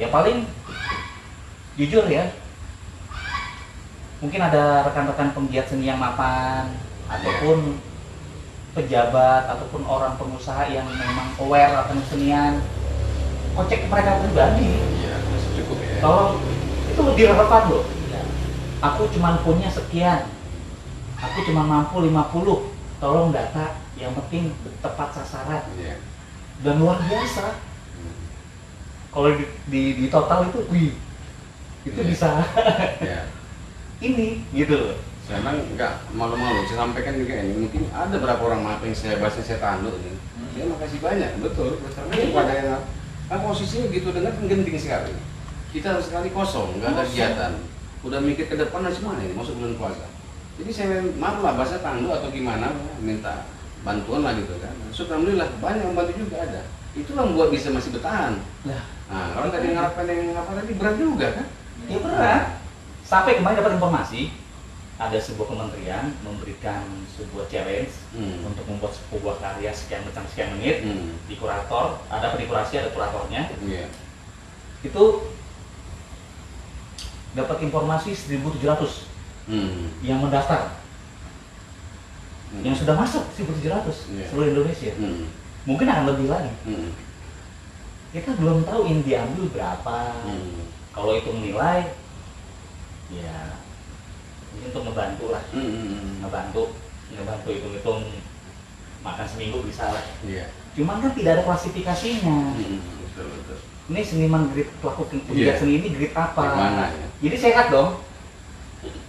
Speaker 1: Ya paling jujur ya, mungkin ada rekan-rekan penggiat seni yang mapan, ataupun pejabat, ataupun orang pengusaha yang memang aware akan kesenian, kocek mereka pribadi.
Speaker 3: Iya, masih cukup ya.
Speaker 1: Tolong, itu lebih relevan loh. Aku cuma punya sekian, aku cuma mampu 50, tolong data, yang penting tepat sasaran
Speaker 3: Iya.
Speaker 1: dan luar biasa. Kalau di total itu, wih, itu
Speaker 3: Iya.
Speaker 1: bisa
Speaker 3: Iya.
Speaker 1: ini gitu loh.
Speaker 3: Saya memang nggak malu-malu, saya sampaikan juga ini, mungkin ada berapa orang maaf yang saya bahas, saya tanduk ini. Saya makasih banyak, betul. Karena kepada yang posisinya gitu dengar kan genting sekali. Kita sekali kosong, nggak ada kegiatan. Udah mikir ke depan dan semua ini, masuk bulan puasa. Jadi saya maaf lah, bahasa tanduk atau gimana, minta bantuan lah gitu kan. Alhamdulillah banyak yang membantu juga ada. Itulah yang buat bisa masih bertahan.
Speaker 1: Lah,
Speaker 3: Nah, orang tadi ngarapkan yang apa tadi berat juga kan?
Speaker 1: ya berat. Sampai kemarin dapat informasi, ada sebuah kementerian memberikan sebuah challenge untuk membuat sebuah karya sekian macam sekian menit di kurator, ada penikurasi, ada kuratornya.
Speaker 3: Iya.
Speaker 1: Itu dapat informasi 1.700 yang mendaftar, yang sudah masuk 1.700
Speaker 3: Iya.
Speaker 1: seluruh Indonesia. Mungkin akan lebih lagi. Kita belum tahu ini diambil berapa. Kalau itu menilai, ya ini untuk ngebantu lah, ngebantu hitung makan seminggu bisa lah.
Speaker 3: Iya.
Speaker 1: Cuman kan tidak ada klasifikasinya.
Speaker 3: Betul.
Speaker 1: Ini seniman grade pelaku penggiat
Speaker 3: Iya.
Speaker 1: seni ini grade apa?
Speaker 3: Gimana ya?
Speaker 1: Jadi sehat dong,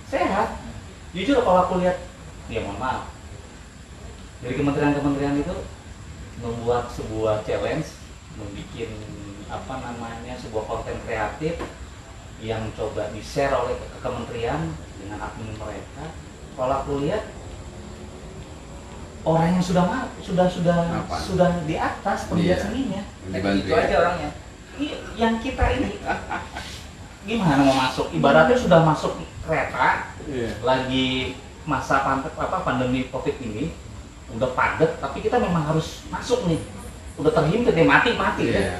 Speaker 1: sehat. Jujur kalau aku lihat, ya mohon maaf, dari kementerian-kementerian itu membuat sebuah challenge, membuat apa namanya sebuah konten kreatif yang coba di-share oleh ke kementerian dengan admin mereka. Kalau aku lihat orang yang sudah di atas penggiat
Speaker 3: Iya.
Speaker 1: seninya,
Speaker 3: Dibantu
Speaker 2: itu aja
Speaker 3: ya.
Speaker 2: orangnya.
Speaker 1: yang kita ini gimana mau masuk? Ibaratnya sudah masuk kereta,
Speaker 3: Iya.
Speaker 1: lagi masa pandemi COVID ini, udah padat, tapi kita memang harus masuk nih. Udah terhimpit ya, mati
Speaker 3: Iya.
Speaker 1: ya.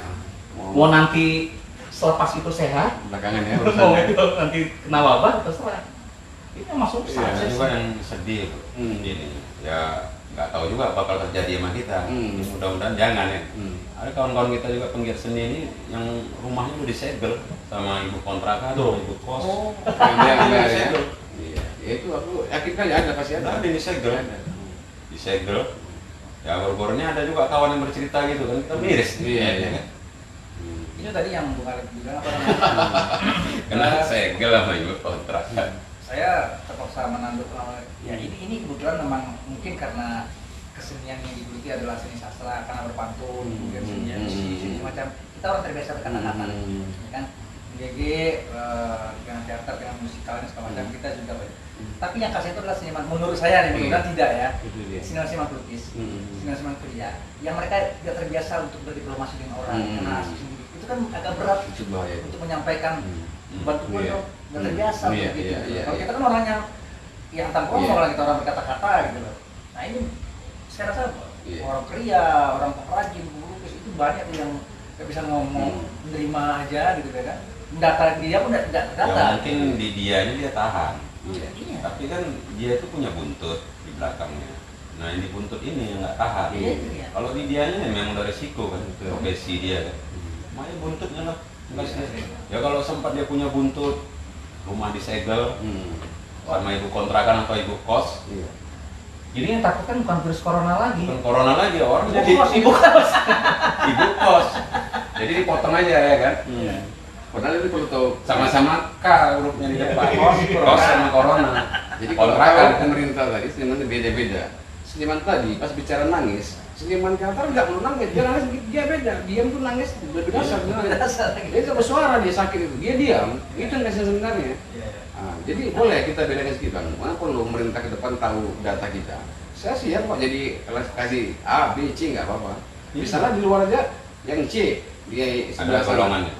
Speaker 1: Mau nanti selepas itu sehat,
Speaker 3: Belakangan ya
Speaker 1: mau
Speaker 3: urusannya.
Speaker 1: itu nanti kena wabah terserah. Itu masuk
Speaker 3: Iya,
Speaker 5: Ini
Speaker 1: sukses.
Speaker 5: juga yang sedih tuh.
Speaker 3: Hmm.
Speaker 5: Ini ya nggak tahu juga bakal terjadi sama kita. Mudah-mudahan jangan ya. Ada kawan-kawan kita juga penggiat seni ini yang rumahnya udah disegel sama ibu kontrakan, ibu kos.
Speaker 3: Benar ya. Iya, ya itu aku yakin kali ada, pasti ada.
Speaker 5: Ada disegel, disegel. Ya baru-barunya ada juga kawan yang bercerita gitu kan, kita miris.
Speaker 3: Iya, iya.
Speaker 5: Kan?
Speaker 2: Itu tadi yang bukan bilang apa namanya?
Speaker 5: Kena segel sama ibu kontrakan.
Speaker 2: Saya terpaksa menanduk ya ini kebetulan memang mungkin karena kesenian yang digeluti adalah seni sastra karena berpantun kemudian seni macam kita orang terbiasa berkata-kata ya kan GG dengan teater dengan musikal dan segala macam kita juga tapi yang kasih itu adalah seniman menurut saya nih mudah tidak ya seniman pelukis seniman pria yang mereka tidak terbiasa untuk berdiplomasi dengan orang karena asli sendiri itu kan agak berat untuk menyampaikan bantuan dong nggak terbiasa begitu. Kalau kita kan orangnya yang tanpa orang kita orang berkata-kata gitu loh. Nah ini saya rasa orang pria, orang pengrajin, pelukis itu banyak yang nggak bisa ngomong, menerima aja gitu kan. Data dia pun nggak data.
Speaker 5: Ya mungkin di dianya dia tahan.
Speaker 2: Iya.
Speaker 5: Tapi kan dia itu punya buntut di belakangnya. Nah ini buntut ini yang nggak tahan.
Speaker 2: Iya.
Speaker 5: Kalau di dianya memang udah resiko kan, profesi dia kan. Makanya buntutnya lah. Ya kalau sempat dia punya buntut, rumah disegel, sama ibu kontrakan atau ibu kos.
Speaker 1: Jadi yang takut kan bukan virus corona lagi.
Speaker 5: Bukan corona lagi, orang jadi
Speaker 1: ibu kos.
Speaker 5: ibu kos. Jadi dipotong aja ya kan.
Speaker 3: Padahal itu perlu tahu
Speaker 5: Sama-sama K hurufnya di depan.
Speaker 2: Kos,
Speaker 5: Kos sama corona.
Speaker 3: Jadi
Speaker 5: kontrakan
Speaker 3: kalau
Speaker 5: kan.
Speaker 3: pemerintah tadi seniman beda-beda. Seniman tadi pas bicara nangis, seniman teater nggak perlu nangis, dia nangis dia beda, diam tuh nangis berdasar dia nggak bersuara, dia sakit itu, dia diam, itu yang kasih sebenarnya. Jadi boleh kita bedakan sedikit bang, mana perlu pemerintah ke depan tahu data kita. Saya siap kok jadi kasih A, B, C nggak apa-apa. Misalnya di luar aja yang C dia sebelah
Speaker 5: golongannya.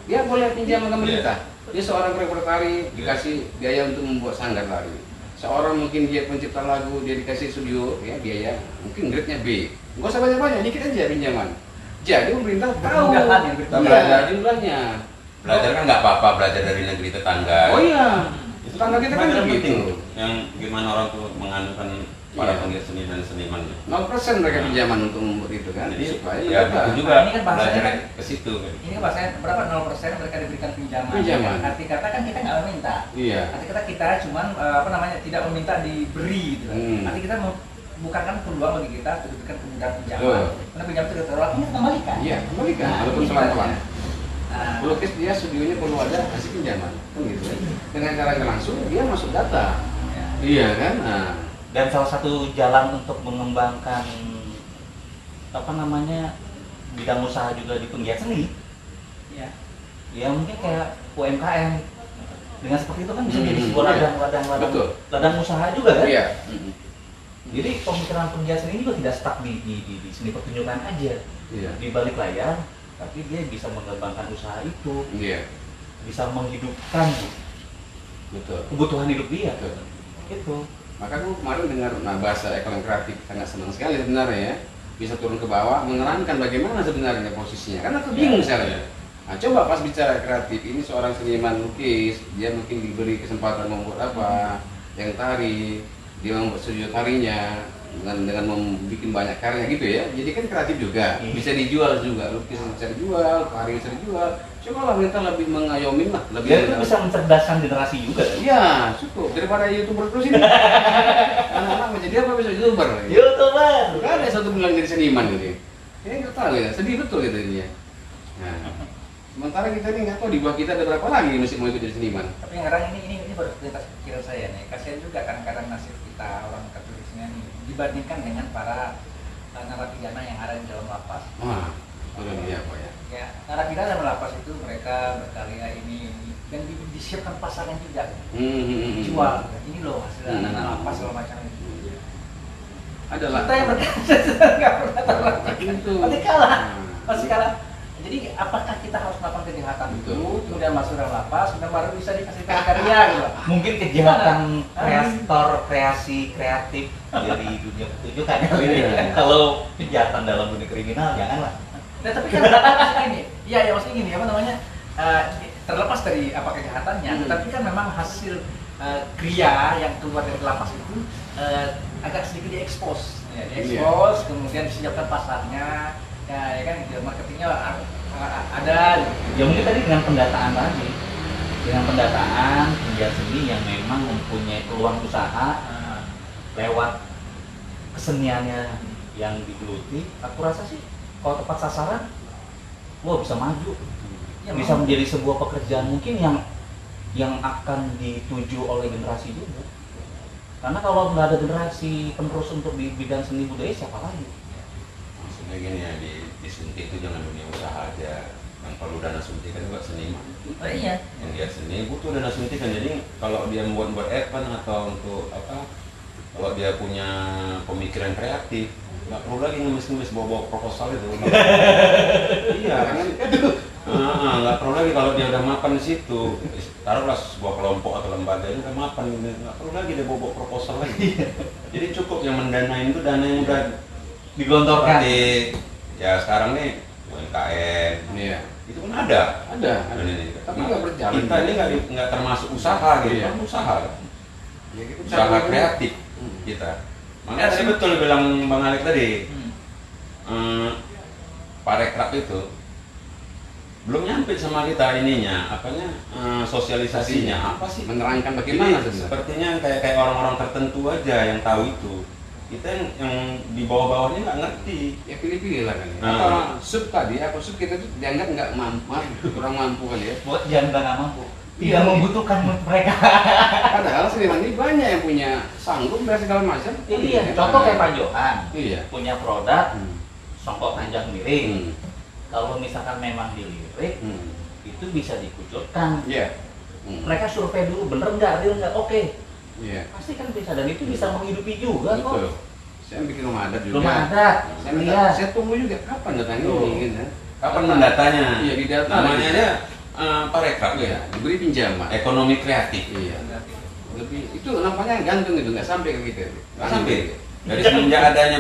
Speaker 3: dia boleh pinjam ke pemerintah. Dia seorang repertari dikasih biaya untuk membuat sanggar tari. Seorang mungkin dia pencipta lagu, dia dikasih studio, ya biaya, mungkin grade-nya B. Nggak usah banyak-banyak, dikit aja pinjaman. Jadi pemerintah tahu
Speaker 5: belajar
Speaker 3: jumlahnya.
Speaker 5: Belajar kan nggak apa-apa, belajar dari negeri tetangga.
Speaker 3: Oh iya, tetangga kita kan
Speaker 5: Pelajaran penting
Speaker 3: begitu.
Speaker 5: yang gimana orang tuh menganukan para penggiat seni dan seniman.
Speaker 3: 0% mereka pinjaman untuk membuat itu kan.
Speaker 5: Jadi
Speaker 3: supaya
Speaker 5: ya
Speaker 3: kita-
Speaker 5: itu juga
Speaker 2: Ini kan bahasanya
Speaker 5: belajar
Speaker 2: kan-
Speaker 5: ke situ kan.
Speaker 2: Ini kan bahasanya berapa 0% mereka diberikan pinjaman.
Speaker 3: Pinjaman.
Speaker 2: Arti kata kan kita nggak meminta.
Speaker 3: Iya.
Speaker 2: Arti kata kita cuman apa namanya tidak meminta diberi gitu. Arti kita bukan peluang bagi kita untuk diberikan kemudahan pinjaman. Karena pinjaman itu terlalu kita kembalikan.
Speaker 3: Iya, kembalikan.
Speaker 2: Nah,
Speaker 3: Walaupun
Speaker 2: ini
Speaker 3: pelan-pelan.
Speaker 2: Nah,
Speaker 3: Pelukis dia studionya perlu ada kasih pinjaman, kan gitu. Dengan cara nggak langsung dia masuk data.
Speaker 2: ya.
Speaker 3: Iya kan? Nah,
Speaker 1: Dan salah satu jalan untuk mengembangkan apa namanya bidang usaha juga di penggiat seni,
Speaker 2: Ya.
Speaker 1: ya mungkin kayak UMKM. Dengan seperti itu kan bisa jadi sebuah
Speaker 3: Iya. Betul.
Speaker 1: ladang usaha juga kan?
Speaker 3: iya.
Speaker 1: Jadi pemikiran penggiat seni juga tidak stuck di seni pertunjukan aja,
Speaker 3: Iya.
Speaker 1: di balik layar, tapi dia bisa mengembangkan usaha itu,
Speaker 3: Iya.
Speaker 1: bisa menghidupkan
Speaker 3: Betul.
Speaker 1: kebutuhan hidup dia.
Speaker 3: Betul.
Speaker 1: Gitu.
Speaker 3: Maka aku kemarin dengar bahasa ekonomi kreatif sangat senang sekali sebenarnya ya. Bisa turun ke bawah menerangkan bagaimana sebenarnya posisinya. Karena aku bingung misalnya. Nah, coba pas bicara kreatif ini seorang seniman lukis, dia mungkin diberi kesempatan membuat apa, yang tari, dia membuat studio tarinya dengan membuat banyak karya gitu ya. Jadi kan kreatif juga, bisa dijual juga, lukis bisa dijual, tari bisa dijual. Coba lah kita lebih mengayomin lah, lebih.
Speaker 1: Dan itu bisa mencerdaskan generasi juga kan?
Speaker 3: Iya, cukup daripada YouTuber terus ini. Anak-anak mau jadi apa bisa YouTuber?
Speaker 1: YouTuber.
Speaker 3: Gak ada satu bilang jadi seniman gitu. Ya nggak tahu ya, sedih betul gitu dia. Nah, sementara kita ini nggak tahu di bawah kita ada berapa lagi yang masih mau ikut jadi seniman.
Speaker 2: Tapi sekarang ini baru terlintas pikiran saya nih. Kasihan juga kadang-kadang nasib kita orang Katoliknya nih dibandingkan dengan para narapidana yang ada di dalam lapas.
Speaker 3: Wah, betul ini apa ya?
Speaker 2: Ya, narapidana dalam lapas itu mereka berkarya ini dan disiapkan pasaran juga. Jual, ini loh hasil anak-anak lapas segala macam itu.
Speaker 3: Adalah.
Speaker 2: Kita yang berkarya nggak pernah terlatih.
Speaker 3: Itu.
Speaker 2: Pasti kalah, pasti kalah. Jadi apakah kita harus melakukan kejahatan itu,
Speaker 3: Betul.
Speaker 2: kemudian masuk dalam lapas, kemudian baru bisa dikasih karya gitu?
Speaker 1: Mungkin kejahatan kreator, kreasi, kreatif dari dunia pertunjukan.
Speaker 3: Iya.
Speaker 1: Kalau kejahatan dalam dunia kriminal, janganlah.
Speaker 2: Nah, tapi kan maksudnya gini, iya maksudnya gini, apa namanya, terlepas dari apa kejahatannya, tetapi kan memang hasil kria yang keluar dari lapas itu agak sedikit diekspos. Ya, diekspos, kemudian disiapkan pasarnya, ya kan gitu, marketingnya ada.
Speaker 1: Ya mungkin tadi dengan pendataan tadi, dengan pendataan penggiat seni yang memang mempunyai peluang usaha lewat keseniannya yang digeluti, aku rasa sih kalau tepat sasaran, wah bisa maju,
Speaker 2: Ya,
Speaker 1: bisa menjadi sebuah pekerjaan mungkin yang akan dituju oleh generasi juga. Karena kalau nggak ada generasi penerus untuk di bidang seni budaya, siapa lagi?
Speaker 5: Maksudnya gini ya, disuntik itu jangan dunia usaha aja. Yang perlu dana suntikan juga seniman.
Speaker 2: Oh iya.
Speaker 5: Yang dia seni butuh dana suntikan. Jadi kalau dia buat event atau untuk apa, kalau dia punya pemikiran kreatif, nggak perlu lagi ngemis-ngemis bawa-bawa proposal itu. Iya kan? Nggak perlu lagi kalau dia udah mapan di situ. Taruhlah sebuah kelompok atau lembaga ini udah mapan, nggak perlu lagi dia bawa proposal lagi. Jadi cukup yang mendanain itu dana yang udah
Speaker 1: Digelontorkan.
Speaker 5: seperti ya sekarang nih UMKM,
Speaker 3: Iya.
Speaker 5: itu kan ada.
Speaker 3: Ada.
Speaker 5: Ini.
Speaker 3: Tapi nggak berjalan.
Speaker 5: Kita ini nggak termasuk usaha gitu,
Speaker 3: Iya.
Speaker 5: kan usaha kan?
Speaker 3: Ya, gitu.
Speaker 5: Usaha kreatif kita. Makanya tadi betul bilang Bang Alek tadi, Parekraf itu belum nyampe sama kita ininya, apanya sosialisasinya apa sih?
Speaker 3: Menerangkan bagaimana
Speaker 5: Jadi,
Speaker 3: sebenarnya.
Speaker 5: sepertinya kayak orang-orang tertentu aja yang tahu itu. Kita yang di bawah-bawahnya nggak ngerti.
Speaker 3: Ya pilih-pilih lah kan ya.
Speaker 5: Nah.
Speaker 3: Atau sub tadi, apa sub kita tuh dianggap nggak mampu, kurang mampu kali ya.
Speaker 1: Buat jangan nggak mampu, tidak
Speaker 3: Iya.
Speaker 1: membutuhkan mereka.
Speaker 3: Padahal seniman ini banyak yang punya sanggup dan segala macam.
Speaker 1: Iya, contoh kayak Pak Johan
Speaker 3: Iya.
Speaker 1: punya produk
Speaker 3: Hmm.
Speaker 1: songkok panjang miring.
Speaker 3: Hmm.
Speaker 1: Kalau misalkan memang dilirik,
Speaker 3: Hmm.
Speaker 1: itu bisa dikucurkan.
Speaker 3: Iya. Hmm.
Speaker 1: Mereka survei dulu, bener nggak, real nggak, oke.
Speaker 3: Iya.
Speaker 1: Pasti kan bisa, dan itu bisa menghidupi juga
Speaker 3: Betul.
Speaker 1: kok.
Speaker 3: Saya bikin rumah adat juga.
Speaker 1: Belum ada.
Speaker 3: Saya, minta,
Speaker 1: Iya.
Speaker 3: saya tunggu juga kapan datangnya
Speaker 1: Tuh.
Speaker 3: ini gitu.
Speaker 5: Kapan mendatanya?
Speaker 3: Iya, di data.
Speaker 5: Namanya dia Parekraf
Speaker 3: Iya,
Speaker 5: ya.
Speaker 3: diberi pinjaman.
Speaker 5: Ekonomi kreatif.
Speaker 3: Iya. Lebih itu nampaknya gantung itu, nggak sampai ke kita.
Speaker 5: Nggak sampai. Dari semenjak adanya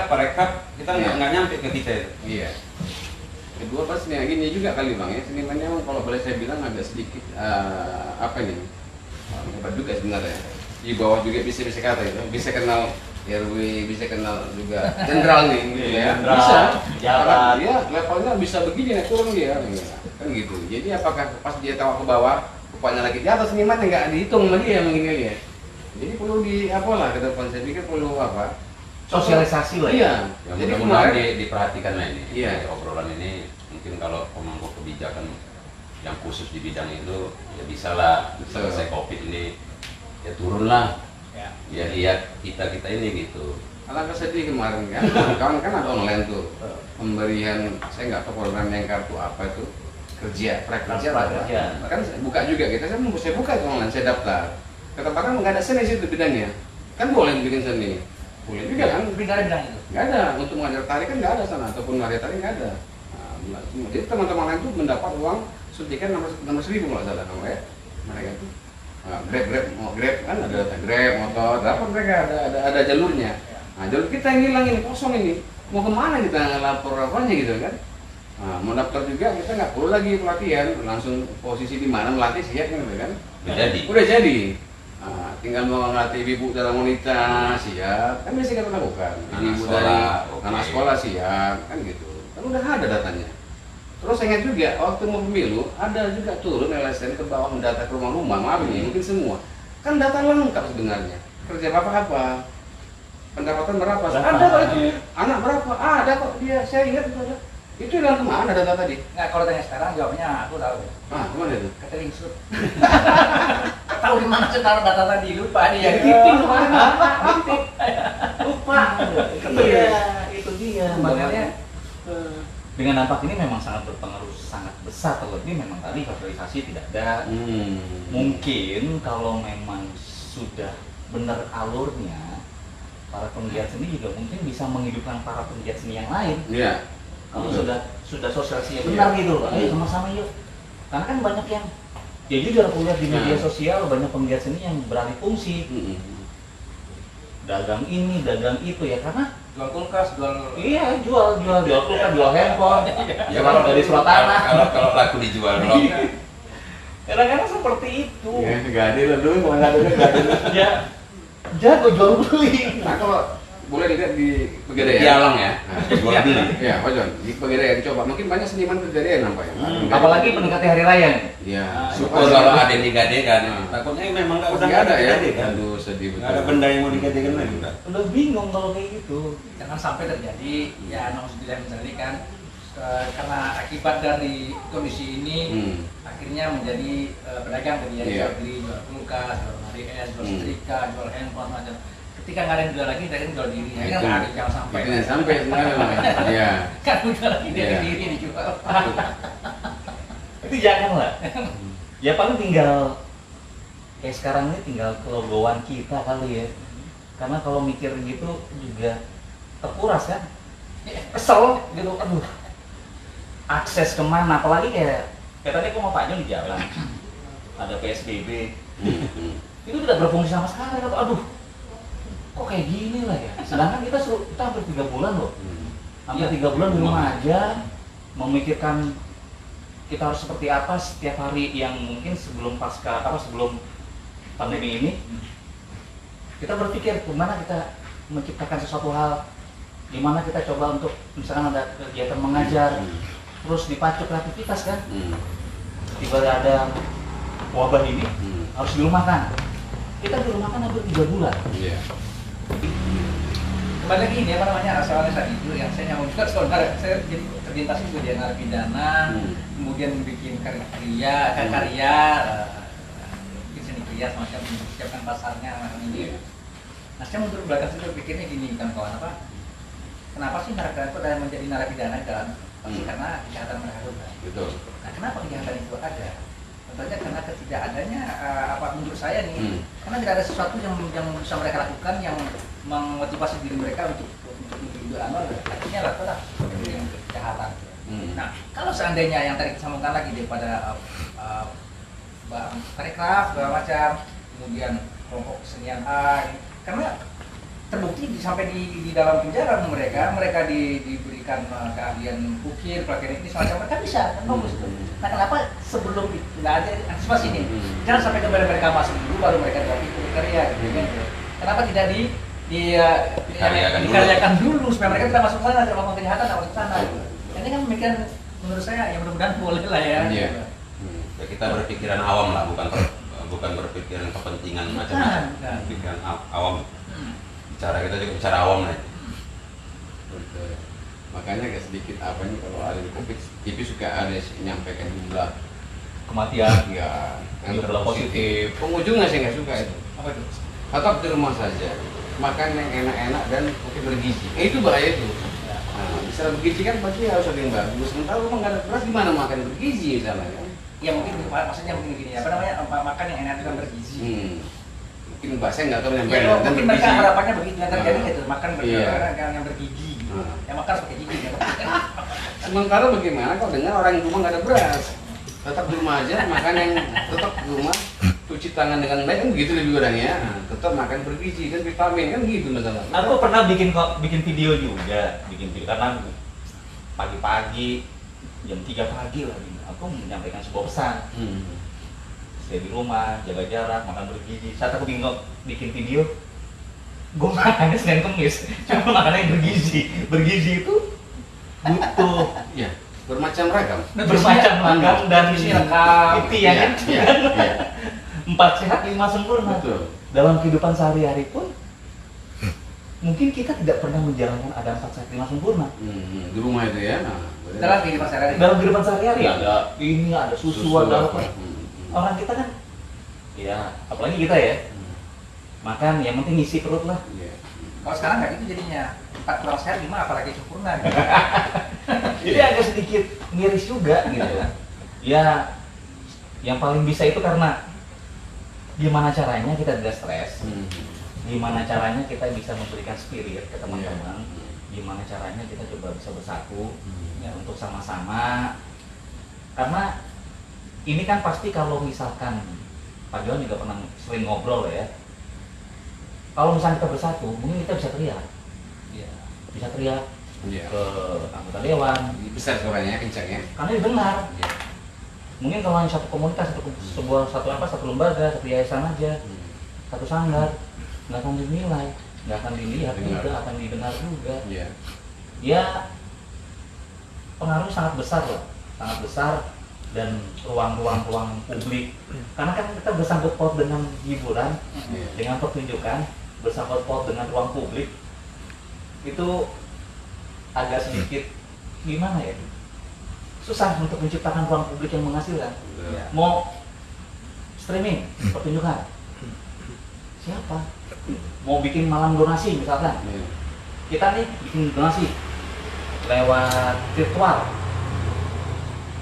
Speaker 5: Parekraf kita
Speaker 3: Iya.
Speaker 5: nggak nyampe ke kita itu.
Speaker 3: Iya. Kedua pas nih gini juga kali bang ya, senimannya emang kalau boleh saya bilang agak sedikit apa nih, hebat juga sebenarnya. Di bawah juga bisa kata itu, bisa kenal RW, bisa kenal juga jenderal nih, gitu ya.
Speaker 1: Jenderal,
Speaker 3: Bisa.
Speaker 1: pejabat.
Speaker 3: Karena dia levelnya bisa begini, naik turun dia, kan gitu. Jadi apakah pas dia tahu ke bawah, rupanya lagi di atas seniman nggak dihitung lagi ya begini ya. Jadi perlu di apa lah ke depan, saya pikir perlu apa?
Speaker 1: Sosialisasi lah ya.
Speaker 3: Iya.
Speaker 5: Ya
Speaker 3: Jadi
Speaker 5: mudah-mudahan
Speaker 3: kemarin
Speaker 5: diperhatikan lah ini.
Speaker 3: Iya.
Speaker 5: Dari obrolan ini mungkin kalau pemangku kebijakan yang khusus di bidang itu ya bisa lah
Speaker 3: Betul.
Speaker 5: selesai COVID ini ya turunlah
Speaker 1: Ya.
Speaker 5: ya lihat kita ini gitu.
Speaker 3: alangkah sedih kemarin kan, kawan kan ada online tuh pemberian, saya nggak tahu program yang kartu apa itu kerja, prakerja atau apa.
Speaker 1: Prakerja.
Speaker 3: Kan saya buka juga kita, saya buka itu online, saya daftar. Ketempatan nggak ada seni situ bidangnya, kan boleh bikin seni, boleh juga kan?
Speaker 2: Bidangnya bilang itu.
Speaker 3: Nggak ada, untuk mengajar tari kan nggak ada sana, ataupun mengajar tari nggak ada. Nah, jadi teman-teman lain tuh mendapat uang suntikan 600.000 nggak salah kamu ya, mereka tuh. Nah, grab kan ada grab motor, dapat mereka ada jalurnya. Nah, jalur kita yang hilang ini kosong ini, mau kemana kita lapor apanya gitu kan? Nah, mau daftar juga kita nggak perlu lagi pelatihan, langsung posisi di mana melatih siap kan gitu kan?
Speaker 5: Udah jadi.
Speaker 3: Udah jadi. Nah, tinggal mau ngelatih ibu dalam wanita siap, kan biasa kita lakukan.
Speaker 5: Anak
Speaker 3: Ibu
Speaker 5: sekolah,
Speaker 3: dari
Speaker 5: oke.
Speaker 3: anak sekolah siap, kan gitu. Kan udah ada datanya. Terus saya ingat juga waktu mau pemilu ada juga turun LSM ke bawah mendata ke rumah-rumah, maaf ini mungkin semua. Kan data lengkap sebenarnya. Kerja bapak apa? Pendapatan berapa? Ada kok itu. Anak berapa? Ada kok dia. Saya ingat itu ada. Itu hilang kemana data tadi?
Speaker 2: Nggak, kalau tanya sekarang jawabnya aku tahu.
Speaker 3: Ah, kemana itu?
Speaker 2: Kata Lingsut. Tahu di mana sih taruh data tadi, lupa dia.
Speaker 3: Ya, titik kemana?
Speaker 2: Lupa.
Speaker 1: Itu dia.
Speaker 2: Makanya
Speaker 1: Dengan dampak ini memang sangat berpengaruh sangat besar, terlebih memang tadi sosialisasi tidak ada. Mungkin kalau memang sudah benar alurnya, para penggiat seni juga mungkin bisa menghidupkan para penggiat seni yang lain.
Speaker 3: Iya.
Speaker 1: Kalau
Speaker 3: Betul.
Speaker 1: sudah sosialisasinya benar gitu loh, ayo sama-sama yuk. Karena kan banyak yang, ya jujur aku lihat di media sosial banyak penggiat seni yang beralih fungsi, dagang ini, dagang itu ya, karena
Speaker 2: jual kulkas, jual
Speaker 1: iya jual kulkas, jual handphone,
Speaker 5: Ya
Speaker 1: kalau dari surat tanah.
Speaker 5: kalau laku dijual belum.
Speaker 1: Kadang-kadang seperti itu.
Speaker 3: Ya, nggak adil lah dulu, kalau nggak adil nggak adil.
Speaker 1: Ya, jago jual beli.
Speaker 3: Nah kalau boleh dilihat di Pegadaian.
Speaker 5: Pialang ya,
Speaker 3: Nah,
Speaker 5: jual beli.
Speaker 3: ya, Pak John, di Pegadaian coba. Mungkin banyak seniman Pegadaian nampaknya.
Speaker 1: Apalagi mendekati hari raya nih.
Speaker 3: Iya.
Speaker 5: Syukur kalau ada yang digadekan. Takutnya memang
Speaker 3: udah
Speaker 5: udah
Speaker 3: nggak ada ya.
Speaker 5: digadekan.
Speaker 3: Aduh, sedih betul.
Speaker 5: Nggak ada benda yang mau digadekan lagi udah.
Speaker 1: Udah bingung kalau kayak gitu.
Speaker 2: Jangan sampai terjadi ya nauzubillah misalnya kan karena akibat dari kondisi ini akhirnya menjadi pedagang tadi ya,
Speaker 3: Iya.
Speaker 2: jual beli, jual kulkas, jual lemari es, jual setrika, jual handphone macam. Ketika nggak ada yang jual lagi, dia kan jual diri.
Speaker 3: Nah,
Speaker 2: Akhirnya nggak ada, jangan sampai.
Speaker 3: Itu yang sampai sebenarnya. Iya.
Speaker 2: Kan jual lagi dari
Speaker 3: Iya.
Speaker 2: diri dijual.
Speaker 1: Itu jangan lah. Ya paling tinggal kayak sekarang ini tinggal kelogoan kita kali ya. Karena kalau mikir gitu juga terkuras kan. Kesel gitu, aduh. Akses kemana, apalagi kayak tadi aku mau Pak Jon di jalan. Ada PSBB. Itu tidak berfungsi sama sekali. Aduh, kok kayak gini lah ya. Sedangkan kita hampir 3 bulan loh. Hampir 3 bulan di rumah aja, memikirkan kita harus seperti apa setiap hari yang mungkin sebelum sebelum pandemi ini. Kita berpikir gimana kita menciptakan sesuatu hal, gimana kita coba untuk misalkan ada kegiatan mengajar, terus dipacu kreativitas kan. Tiba-tiba ada wabah ini harus dirumahkan. Kita dirumahkan hampir 3 bulan.
Speaker 3: Iya.
Speaker 2: Kembali lagi ini apa namanya soalnya tadi itu yang saya nyambung juga soal saya jadi terlintas juga dia narapidana, kemudian bikin karya, bikin seni kriya semacam mempersiapkan pasarnya macam ini. Nah saya mundur belakang saya pikirnya gini kan kawan apa? Kenapa sih narapidana itu ada menjadi narapidana kan? Pasti karena kejahatan mereka juga.
Speaker 3: Betul.
Speaker 2: Nah kenapa kejahatan itu ada? Tentunya karena ketidakadanya apa menurut saya nih, karena tidak ada sesuatu yang bisa mereka lakukan yang memotivasi diri mereka untuk akhirnya lakukan yang kejahatan. Nah kalau seandainya yang tadi kita sambungkan lagi daripada tarekraf segala macam, kemudian kelompok kesenian A, karena terbukti sampai di dalam penjara mereka diberikan keahlian ukir, pelatihan ini semacam mereka bisa kan bagus itu. Nah kenapa sebelum nggak ada antisipasi ini? Jangan sampai kepada mereka masuk dulu baru mereka dapat ikut berkarya gitu kan. Kenapa tidak dikaryakan dulu supaya mereka tidak masuk sana, tidak melakukan kejahatan, tidak masuk sana. Ini kan memikirkan menurut saya ya mudah-mudahan boleh lah ya.
Speaker 3: Iya.
Speaker 5: Ya, kita berpikiran awam lah, bukan berpikiran kepentingan macam-macam. Pikiran awam. Cara kita juga bicara awam lah.
Speaker 3: Betul. Makanya agak sedikit apa nih kalau ada di COVID, TV suka ada menyampaikan jumlah
Speaker 1: Kematian.
Speaker 3: ya yang
Speaker 1: Jumlah
Speaker 3: positif. Pengunjungnya saya nggak suka itu.
Speaker 2: Apa itu?
Speaker 3: Tetap di rumah saja, makan yang enak-enak dan mungkin bergizi. Itu bahaya itu. Nah, misalnya bergizi kan pasti harus ada yang bagus. Sementara rumah nggak ada beras, gimana makan bergizi misalnya kan?
Speaker 2: Ya mungkin maksudnya mungkin gini apa namanya makan yang enak dan bergizi.
Speaker 3: Mungkin Mbak saya nggak tahu yang
Speaker 2: Ya, mungkin mereka harapannya begitu yang terjadi gitu makan
Speaker 3: Iya.
Speaker 2: yang bergizi. Yang makan pakai gigi ya.
Speaker 3: Sementara bagaimana kalau dengar orang di rumah nggak ada beras, tetap di rumah aja makan yang tetap di rumah, cuci tangan dengan baik kan begitu lebih kurangnya. Tetap makan bergizi dan vitamin kan gitu masalah.
Speaker 1: Aku pernah bikin video juga, karena pagi-pagi jam 3 pagi lah, aku menyampaikan sebuah pesan. Stay di rumah, jaga jarak, makan bergizi. Saat aku bikin video, gue makannya Senin Kemis, cuma makannya bergizi. Bergizi itu butuh
Speaker 3: Ya, bermacam ragam.
Speaker 1: bermacam ragam dan
Speaker 2: nutrisi lengkap.
Speaker 1: itu ya kan.
Speaker 3: Iya.
Speaker 1: 4 sehat 5 sempurna.
Speaker 3: Betul.
Speaker 1: Dalam kehidupan sehari-hari pun mungkin kita tidak pernah menjalankan ada 4 sehat 5 sempurna.
Speaker 3: Di rumah itu ya. Nah,
Speaker 2: Dalam kehidupan sehari-hari.
Speaker 1: Dalam kehidupan sehari-hari ada ini, ada susu, ada apa. Orang kita kan, ya apalagi kita ya, makan yang penting isi perut lah.
Speaker 3: Iya.
Speaker 2: Kalau sekarang nggak gitu jadinya 4 kurang sehat 5 apalagi sempurna. Gitu.
Speaker 1: Jadi agak sedikit miris juga gitu. Ya, yang paling bisa itu karena gimana caranya kita tidak stres, gimana caranya kita bisa memberikan spirit ke teman-teman, gimana caranya kita coba bisa bersatu ya, untuk sama-sama. Karena ini kan pasti kalau misalkan Pak Jon juga pernah sering ngobrol ya, kalau misalnya kita bersatu, mungkin kita bisa teriak, bisa teriak ke anggota dewan,
Speaker 3: Besar suaranya, kencang ya.
Speaker 1: karena didengar. Mungkin kalau hanya satu komunitas, satu lembaga, satu yayasan aja, satu sanggar, nggak akan dinilai. nggak akan dilihat
Speaker 3: Dengar.
Speaker 1: juga, nggak akan didengar juga.
Speaker 3: Iya.
Speaker 1: Ya pengaruhnya sangat besar loh, sangat besar. Dan ruang publik, karena kan kita bersangkut paut dengan hiburan,
Speaker 3: Iya.
Speaker 1: dengan pertunjukan, bersangkut paut dengan ruang publik, itu agak sedikit gimana ya, susah untuk menciptakan ruang publik yang menghasilkan.
Speaker 3: Betul.
Speaker 1: Mau streaming pertunjukan, siapa? Mau bikin malam donasi misalkan,
Speaker 3: Iya.
Speaker 1: kita nih bikin donasi lewat virtual,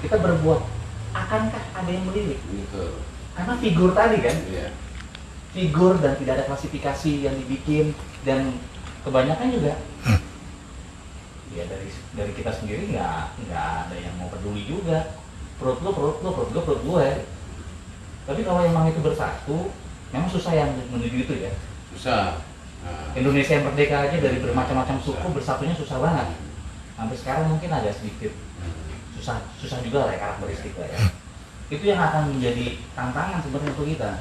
Speaker 1: kita berbuat, akankah ada yang melirik?
Speaker 3: Betul.
Speaker 1: Karena figur tadi kan,
Speaker 3: Iya.
Speaker 1: figur dan tidak ada klasifikasi yang dibikin, dan kebanyakan juga ya dari kita sendiri nggak ada yang mau peduli juga. Perut lu, perut gue, perut gue. Tapi kalau emang itu bersatu, memang susah yang menuju itu ya.
Speaker 3: Susah. Nah.
Speaker 1: Indonesia yang merdeka aja dari bermacam-macam suku bersatunya susah banget. Sampai sekarang mungkin agak sedikit susah juga lah ya, karakteristik lah ya. Itu yang akan menjadi tantangan sebenarnya untuk kita.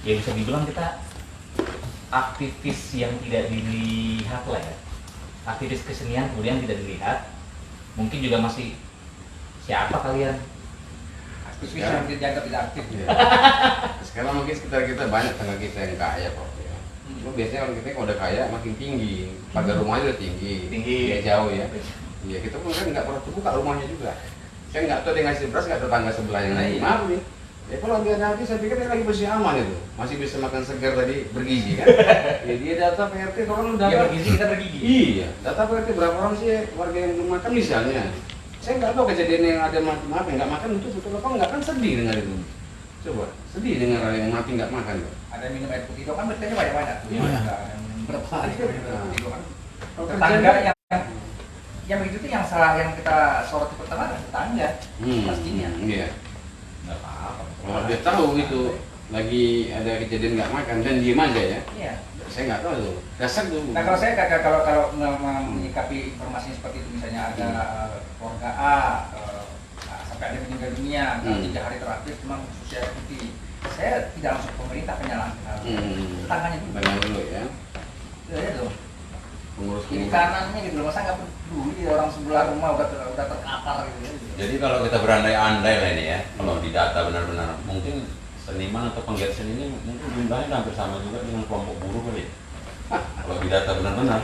Speaker 1: Ya bisa dibilang kita aktivis yang tidak dilihat lah ya. Aktivis kesenian kemudian tidak dilihat. Mungkin juga masih siapa kalian?
Speaker 2: Aktivis yang dianggap tidak aktif.
Speaker 3: Iya. Sekarang mungkin sekitar kita banyak tetangga kita yang kaya kok ya. Cuma biasanya orang kita kalau udah kaya makin tinggi, pagar rumahnya udah tinggi,
Speaker 1: Tinggi.
Speaker 3: jauh ya. Iya, kita pun kan nggak pernah buka rumahnya juga. Saya nggak tahu dia ngasih beras nggak tetangga sebelah yang lain.
Speaker 1: Iya.
Speaker 3: Maaf nih. Ya kalau dia nanti saya pikir dia lagi bersih aman itu, masih bisa makan segar tadi bergizi kan. Ya, dia data PRT kalau udah
Speaker 1: Dia bergizi, kita bergigi.
Speaker 3: Iya, data PRT berapa orang sih warga yang belum makan misalnya. Saya nggak tahu kejadian yang ada mati maaf yang nggak makan itu betul apa nggak, kan sedih dengar itu. Coba sedih dengar orang yang mati nggak makan.
Speaker 2: Ada yang minum air putih itu kan berarti banyak-banyak.
Speaker 3: Iya.
Speaker 2: Ada yang berapa hari minum air putih itu kan.
Speaker 3: Kalau
Speaker 2: Tetangga yang begitu tuh yang salah, yang kita soroti pertama adalah tetangga. Pastinya.
Speaker 3: Iya.
Speaker 1: Nggak apa-apa.
Speaker 3: Kalau dia tahu itu lagi ada kejadian nggak makan dan diem aja ya,
Speaker 2: Iya.
Speaker 3: saya nggak tahu tuh. Dasar tuh.
Speaker 2: Nah kalau saya kalau menyikapi informasi seperti itu, misalnya ada keluarga A sampai ada meninggal dunia, 3 hari terakhir cuma usia putih, saya tidak langsung pemerintah penyalahan tetangganya dulu.
Speaker 3: Banyak dulu ya.
Speaker 2: Ya dong.
Speaker 3: Pengurus
Speaker 2: Kiri kanannya gitu loh, masa nggak peduli orang sebelah rumah udah terkapar gitu ya.
Speaker 5: Jadi kalau kita berandai-andai lah ini ya, kalau di data benar-benar mungkin seniman atau penggiat seni ini mungkin jumlahnya hampir sama juga dengan kelompok buruh kali. Kalau di data benar-benar.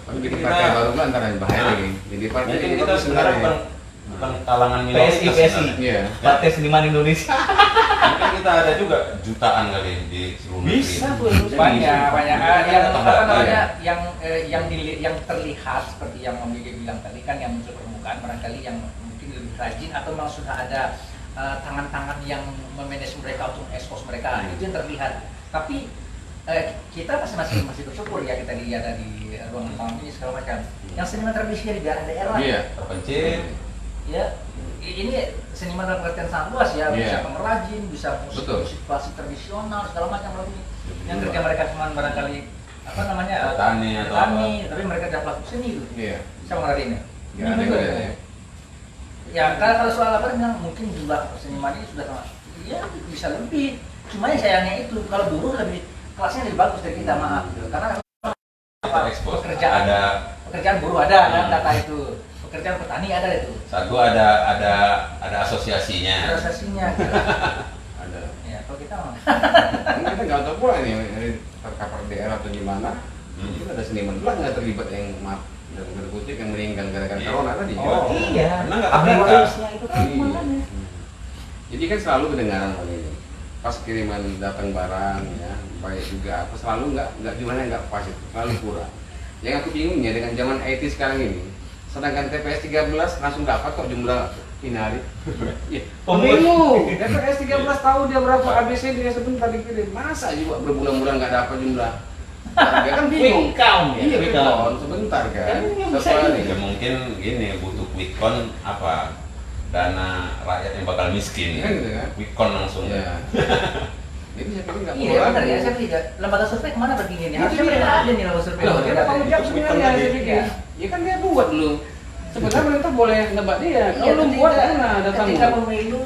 Speaker 3: Tapi jadi partai baru kan antara yang bahaya lagi. Jadi partai
Speaker 5: Mungkin
Speaker 3: ini
Speaker 5: kita
Speaker 3: bagus
Speaker 5: sebenarnya
Speaker 3: sebenarnya.
Speaker 5: bukan kalangan
Speaker 1: PSI,
Speaker 5: minoritas.
Speaker 1: PSI.
Speaker 5: sebenarnya.
Speaker 3: Iya.
Speaker 1: Partai Seniman Indonesia.
Speaker 5: Mungkin kita ada juga jutaan kali di seluruh negeri.
Speaker 1: Bisa tuh.
Speaker 2: Banyak yang apa namanya
Speaker 5: Iya.
Speaker 2: yang terlihat seperti yang Om Gigi bilang tadi kan, yang muncul permukaan barangkali yang mungkin lebih rajin atau memang sudah ada tangan-tangan yang memanage mereka untuk expose mereka, itu yang terlihat. Tapi kita masih bersyukur ya, kita lihat di ruang tamu ini segala macam. Yang seniman tradisi di daerah,
Speaker 3: Iya.
Speaker 5: Terpencil.
Speaker 2: ya ini seniman dalam pengertian sangat luas ya, bisa
Speaker 3: Iya.
Speaker 2: pengrajin, bisa
Speaker 3: Betul.
Speaker 2: musik klasik tradisional segala macam lagi. Yang kerja mereka cuma barangkali apa namanya
Speaker 5: Petani atau
Speaker 2: petani, tapi mereka adalah pelaku seni itu.
Speaker 3: Iya.
Speaker 2: Bisa mengerti ini.
Speaker 3: Nggak ada yang ada ya.
Speaker 2: Ya kalau soal apa bilang mungkin jumlah seniman ini sudah sama, ya bisa lebih. Cuma yang sayangnya itu kalau buruh lebih kelasnya lebih bagus dari kita, maaf gitu. Karena
Speaker 5: Kita ekspos.
Speaker 2: pekerjaan
Speaker 5: Ada
Speaker 2: pekerjaan buruh ada kan data itu, pekerjaan petani ada itu,
Speaker 5: satu ada asosiasinya.
Speaker 2: prosesinya.
Speaker 3: Ada.
Speaker 2: Ya kalau kita mah.
Speaker 3: Ini kita nggak tahu pula nih ini terkapar daerah atau di mana. Mungkin ada seniman pula nggak terlibat yang maaf dalam tanda kutip yang meninggal gara-gara
Speaker 5: Iya.
Speaker 3: corona tadi.
Speaker 5: Oh.
Speaker 1: Iya.
Speaker 5: Karena nggak
Speaker 1: Abdi
Speaker 5: terlihat.
Speaker 1: warisnya itu kan
Speaker 3: Iya.
Speaker 1: makanya.
Speaker 3: Jadi kan selalu kedengaran hal ini. Pas kiriman datang barang ya, baik juga apa selalu nggak jumlahnya nggak pas itu, selalu kurang. Yang aku bingungnya dengan zaman IT sekarang ini, sedangkan TPS 13 langsung dapat kok jumlah finali. Iya. Bingung. TPS 13 tahu dia berapa ABC dia sebentar dikirim. Masa juga berbulan-bulan nggak dapat jumlah. Dia kan bingung.
Speaker 1: Quick count ya,
Speaker 3: Iya,
Speaker 1: quick
Speaker 3: quick
Speaker 1: count.
Speaker 3: count sebentar kan.
Speaker 1: Kan bisa
Speaker 3: Satu hari.
Speaker 5: Ya mungkin gini, butuh quick count apa? Dana rakyat yang bakal miskin.
Speaker 3: Kan gitu kan?
Speaker 5: Quick count langsung.
Speaker 3: Iya. Jadi saya pikir nggak
Speaker 2: Iya
Speaker 3: perlu
Speaker 2: benar
Speaker 3: lagi.
Speaker 2: ya, saya lihat lembaga survei kemana pergi ini?
Speaker 3: Itu
Speaker 2: Harusnya
Speaker 3: dia.
Speaker 2: mereka ada nih lembaga survei.
Speaker 3: Loh, dia tanggung jawab sebenarnya saya pikir.
Speaker 2: Iya.
Speaker 3: Ya kan dia buat dulu. Sebenarnya pemerintah boleh nebak dia.
Speaker 2: Iya,
Speaker 3: Kalau belum buat mana datang.
Speaker 2: ketika pemilu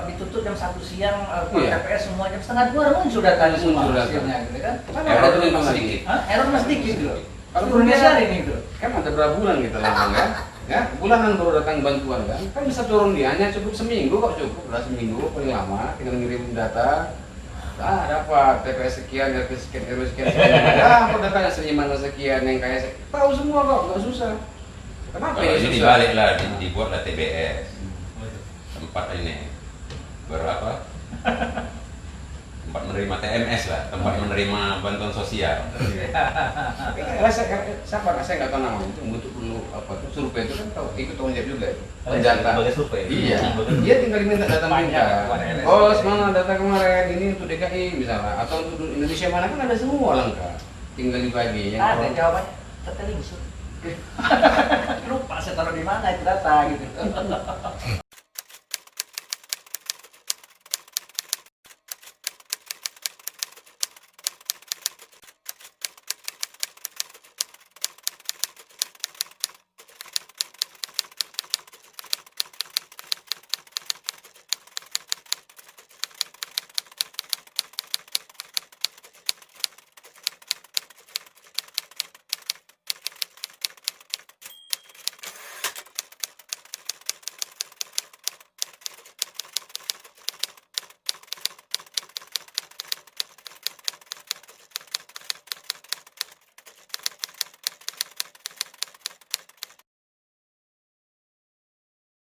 Speaker 2: ditutup jam 1 siang,
Speaker 3: Iya.
Speaker 2: TPS semua jam setengah 2 muncul datanya semua
Speaker 3: Muncul data.
Speaker 2: hasilnya gitu kan.
Speaker 5: Error itu memang sedikit.
Speaker 2: Hah? Error mas sedikit gitu.
Speaker 3: Kalau
Speaker 2: Kalau Indonesia
Speaker 3: dunia-
Speaker 2: ini gitu.
Speaker 3: Kan ada berapa bulan kita langsung kan? Ya, bulanan baru datang bantuan kan? Kan bisa turun dia hanya cukup seminggu kok, cukup lah seminggu paling lama tinggal ngirim data. Dapat TPS sekian, RT sekian, RW sekian, apa datanya seniman sekian yang kaya tahu semua kok, nggak susah. Kenapa
Speaker 5: Kalau
Speaker 3: ini
Speaker 5: ini
Speaker 3: susah?
Speaker 5: dibaliklah, dibuatlah TBS. Tempat ini berapa? Tempat menerima TMS lah, tempat menerima bantuan sosial.
Speaker 3: Tapi siapa? Saya nggak tahu namanya itu butuh perlu apa tuh survei itu kan tahu ikut tanggung jawab juga. Data.
Speaker 1: Sebagai survei.
Speaker 3: Iya. Dia tinggal diminta data mereka.
Speaker 2: Banyak.
Speaker 3: Oh, mana data kemarin ini untuk DKI misalnya atau untuk Indonesia mana kan ada semua lengkap. Tinggal dibagi. Yang
Speaker 2: Ada
Speaker 3: orang-
Speaker 2: jawabannya, terteling. Lupa saya taruh di mana itu data gitu.